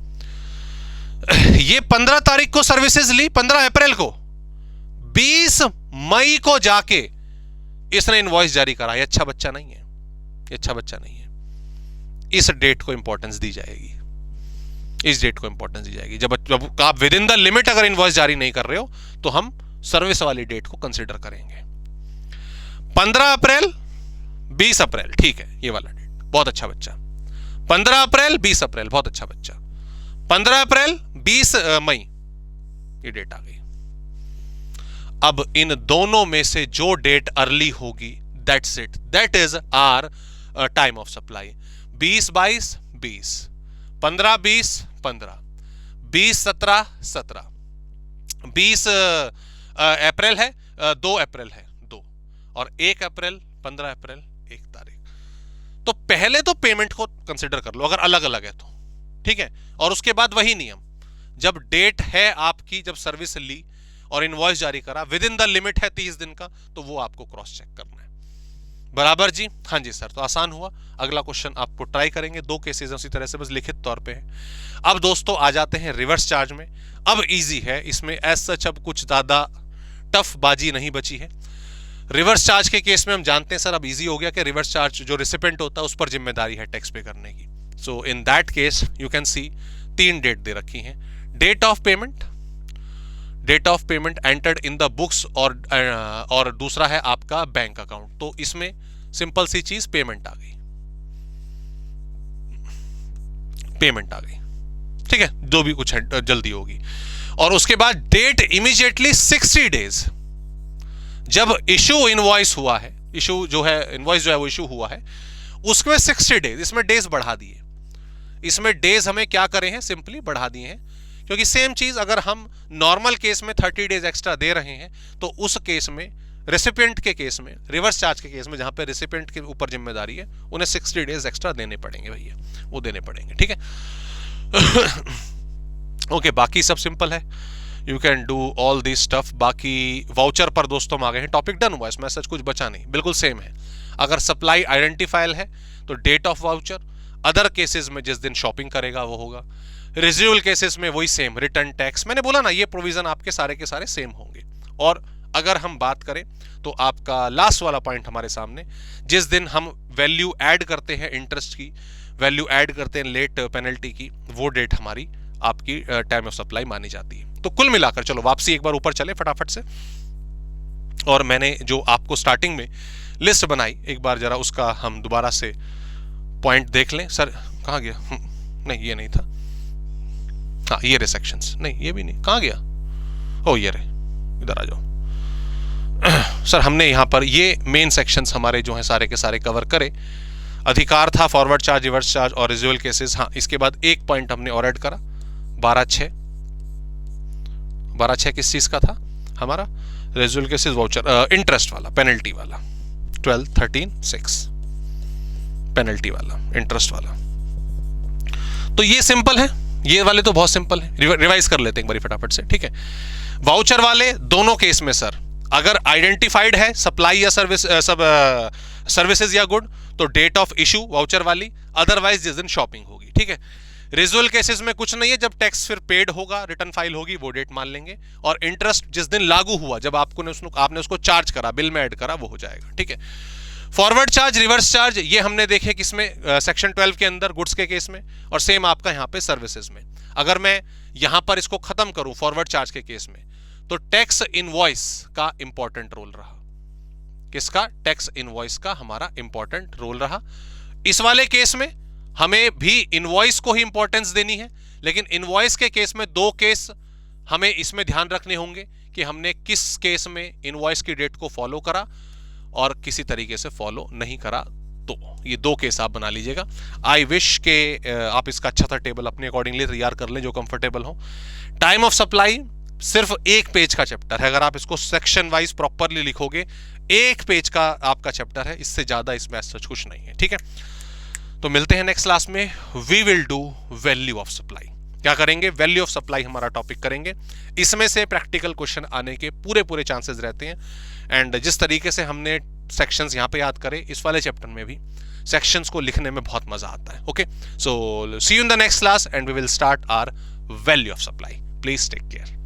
ये 15 तारीख को सर्विसेज ली, 15 अप्रैल को, 20 मई को जाके इसने इनवॉइस जारी करा। ये अच्छा बच्चा नहीं है, ये अच्छा बच्चा नहीं है। इस डेट को इंपॉर्टेंस दी जाएगी, इस डेट को इंपॉर्टेंस दी जाएगी। जब आप विद इन द लिमिट अगर इनवॉइस जारी नहीं कर रहे हो तो हम सर्विस वाली डेट को कंसीडर करेंगे। 15 अप्रैल 20 अप्रैल, ठीक है, ये वाला डेट, बहुत अच्छा बच्चा। 15 अप्रैल 20 अप्रैल, बहुत अच्छा बच्चा। 15 अप्रैल 20 मई, ये डेट आ गई। अब इन दोनों में से जो डेट अर्ली होगी, that's it, that is our time of supply. 20-22 20, 15-20 15, 20-17 17, 20 April है, 2 अप्रैल है 2, और 1 अप्रैल 15 अप्रैल 1 तारीख। तो पहले तो पेमेंट को कंसिडर कर लो अगर अलग अलग है तो, ठीक है। और उसके बाद वही नियम, जब डेट है आपकी, जब सर्विस ली और इनवॉइस जारी करा, विद इन द लिमिट है 30 दिन का, तो वो आपको क्रॉस चेक करना है। बराबर जी? हाँ जी सर, तो आसान हुआ। अगला क्वेश्चन आपको ट्राई करेंगे, 2 केसेस उसी तरह से, बस लिखित तौर पे है। अब दोस्तों आ जाते हैं रिवर्स चार्ज में। अब इजी है, इसमें एज सच अब कुछ ज्यादा टफ बाजी नहीं बची है। रिवर्स चार्ज के केस में हम जानते हैं सर, अब इजी हो गया कि रिवर्स चार्ज जो रिसिपेंट होता है उस पर जिम्मेदारी है टैक्स पे करने की। So in that case you can see 3 date दे रखी हैं। Date of payment, date of payment entered in the books, और दूसरा है आपका बैंक अकाउंट। तो इसमें सिंपल सी चीज पेमेंट आ गई, पेमेंट आ गई, ठीक है, जो भी कुछ है जल्दी होगी। और उसके बाद डेट इमीडिएटली 60 डेज, जब इशू इनवॉइस हुआ है, इशू जो है इनवॉइस जो है वो इशू हुआ है, उसमें 60 डेज, इसमें डेज बढ़ा दिए। इसमें डेज हमें क्या करें हैं, सिंपली बढ़ा दिए हैं, क्योंकि सेम चीज अगर हम नॉर्मल केस में 30 डेज एक्स्ट्रा दे रहे हैं तो उस केस में रेसिपिएंट के केस में, रिवर्स चार्ज के केस में जहां पे रेसिपिएंट के ऊपर जिम्मेदारी है, उन्हें 60 डेज एक्स्ट्रा देने पड़ेंगे भैया, वो देने पड़ेंगे, ठीक है। ओके, बाकी सब सिंपल है, you can do all this stuff. बाकी वाउचर पर दोस्तों हम आ गए हैं, टॉपिक डन हुआ, इसमें सच कुछ बचा नहीं, बिल्कुल सेम है। अगर सप्लाई आइडेंटिफाइल है तो date of voucher, other cases में जिस दिन शॉपिंग करेगा वो होगा, रेजिडुअल केसेस में वही सेम, रिटर्न टैक्स। मैंने बोला ना, ये प्रोविजन आपके सारे के सारे सेम होंगे। और अगर हम बात करें तो आपका लास्ट वाला पॉइंट हमारे सामने, जिस दिन हम वैल्यू ऐड करते हैं इंटरेस्ट की, वैल्यू ऐड करते हैं लेट पेनल्टी की, वो डेट हमारी आपकी टाइम ऑफ सप्लाई मानी जाती है। तो कुल मिलाकर चलो वापसी एक बार ऊपर चले फटाफट से, और मैंने जो आपको स्टार्टिंग में लिस्ट बनाई, एक बार जरा उसका हम दोबारा से पॉइंट देख लें। सर कहाँ गया? नहीं ये नहीं था, हाँ ये रे सेक्शंस, नहीं ये भी नहीं, कहाँ गया? ओ ये रे, इधर आ जाओ। सर हमने यहाँ पर ये मेन सेक्शंस हमारे जो हैं सारे के सारे कवर करे। अधिकार था, फॉरवर्ड चार्ज, रिवर्स चार्ज और रेजिडुअल केसेस। हाँ, इसके बाद एक पॉइंट हमने और ऐड करा, 12/6। 12/6 किस चीज का था हमारा? रेजिडुअल केसेस, वाउचर, इंटरेस्ट वाला, पेनल्टी वाला। 12/13/6 पेनल्टी वाला, इंटरेस्ट वाला। तो ये सिंपल है, ये वाले तो बहुत सिंपल है, रिवाइज कर लेते हैं एक बारी फटाफट से, ठीक है। वाउचर वाले दोनों केस में सर, अगर आइडेंटिफाइड है सप्लाई या सर्विस, सर्विसेज या गुड, तो डेट ऑफ इशू वाउचर वाली, अदरवाइज जिस दिन शॉपिंग होगी, ठीक है। रेजुअल केसेस में कुछ नहीं है, जब टैक्स फिर पेड होगा, रिटर्न फाइल होगी, वो डेट मान लेंगे। और इंटरेस्ट जिस दिन लागू हुआ, जब आपने उसको चार्ज करा, बिल में ऐड करा, वो हो जाएगा, ठीक है। फॉरवर्ड चार्ज, रिवर्स चार्ज, ये हमने देखे किसमें? सेक्शन 12 के अंदर, गुड्स के केस में, और सेम आपका यहाँ पे सर्विसेज में। अगर मैं यहाँ पर इसको खत्म करूं फॉरवर्ड चार्ज के केस में, तो टैक्स इनवॉइस का इंपॉर्टेंट रोल रहा। किसका? टैक्स इनवॉइस का हमारा इंपॉर्टेंट रोल रहा। इस वाले केस में हमें भी इनवॉइस को ही इंपॉर्टेंस देनी है, लेकिन इनवॉइस के केस में दो केस हमें इसमें ध्यान रखने होंगे कि हमने किस केस में इनवॉइस की डेट को फॉलो करा और किसी तरीके से फॉलो नहीं करा। तो ये दो केस आप बना लीजिएगा। आई विश के आप इसका अच्छा सा टेबल अपने अकॉर्डिंगली तैयार कर लें जो कंफर्टेबल हो। टाइम ऑफ सप्लाई सिर्फ एक पेज का चैप्टर है, अगर आप इसको सेक्शन वाइज प्रॉपरली लिखोगे, एक पेज का आपका चैप्टर है, इससे ज्यादा इसमें सच कुछ नहीं है, ठीक है। तो मिलते हैं नेक्स्ट क्लास में। We will do value of supply. क्या करेंगे? वैल्यू ऑफ सप्लाई हमारा टॉपिक करेंगे। इसमें से प्रैक्टिकल क्वेश्चन आने के पूरे चांसेस रहते हैं। एंड जिस तरीके से हमने सेक्शंस यहाँ पे याद करे, इस वाले चैप्टर में भी सेक्शंस को लिखने में बहुत मजा आता है। Okay, so see you in the next class and we will start our value of supply. Please take care.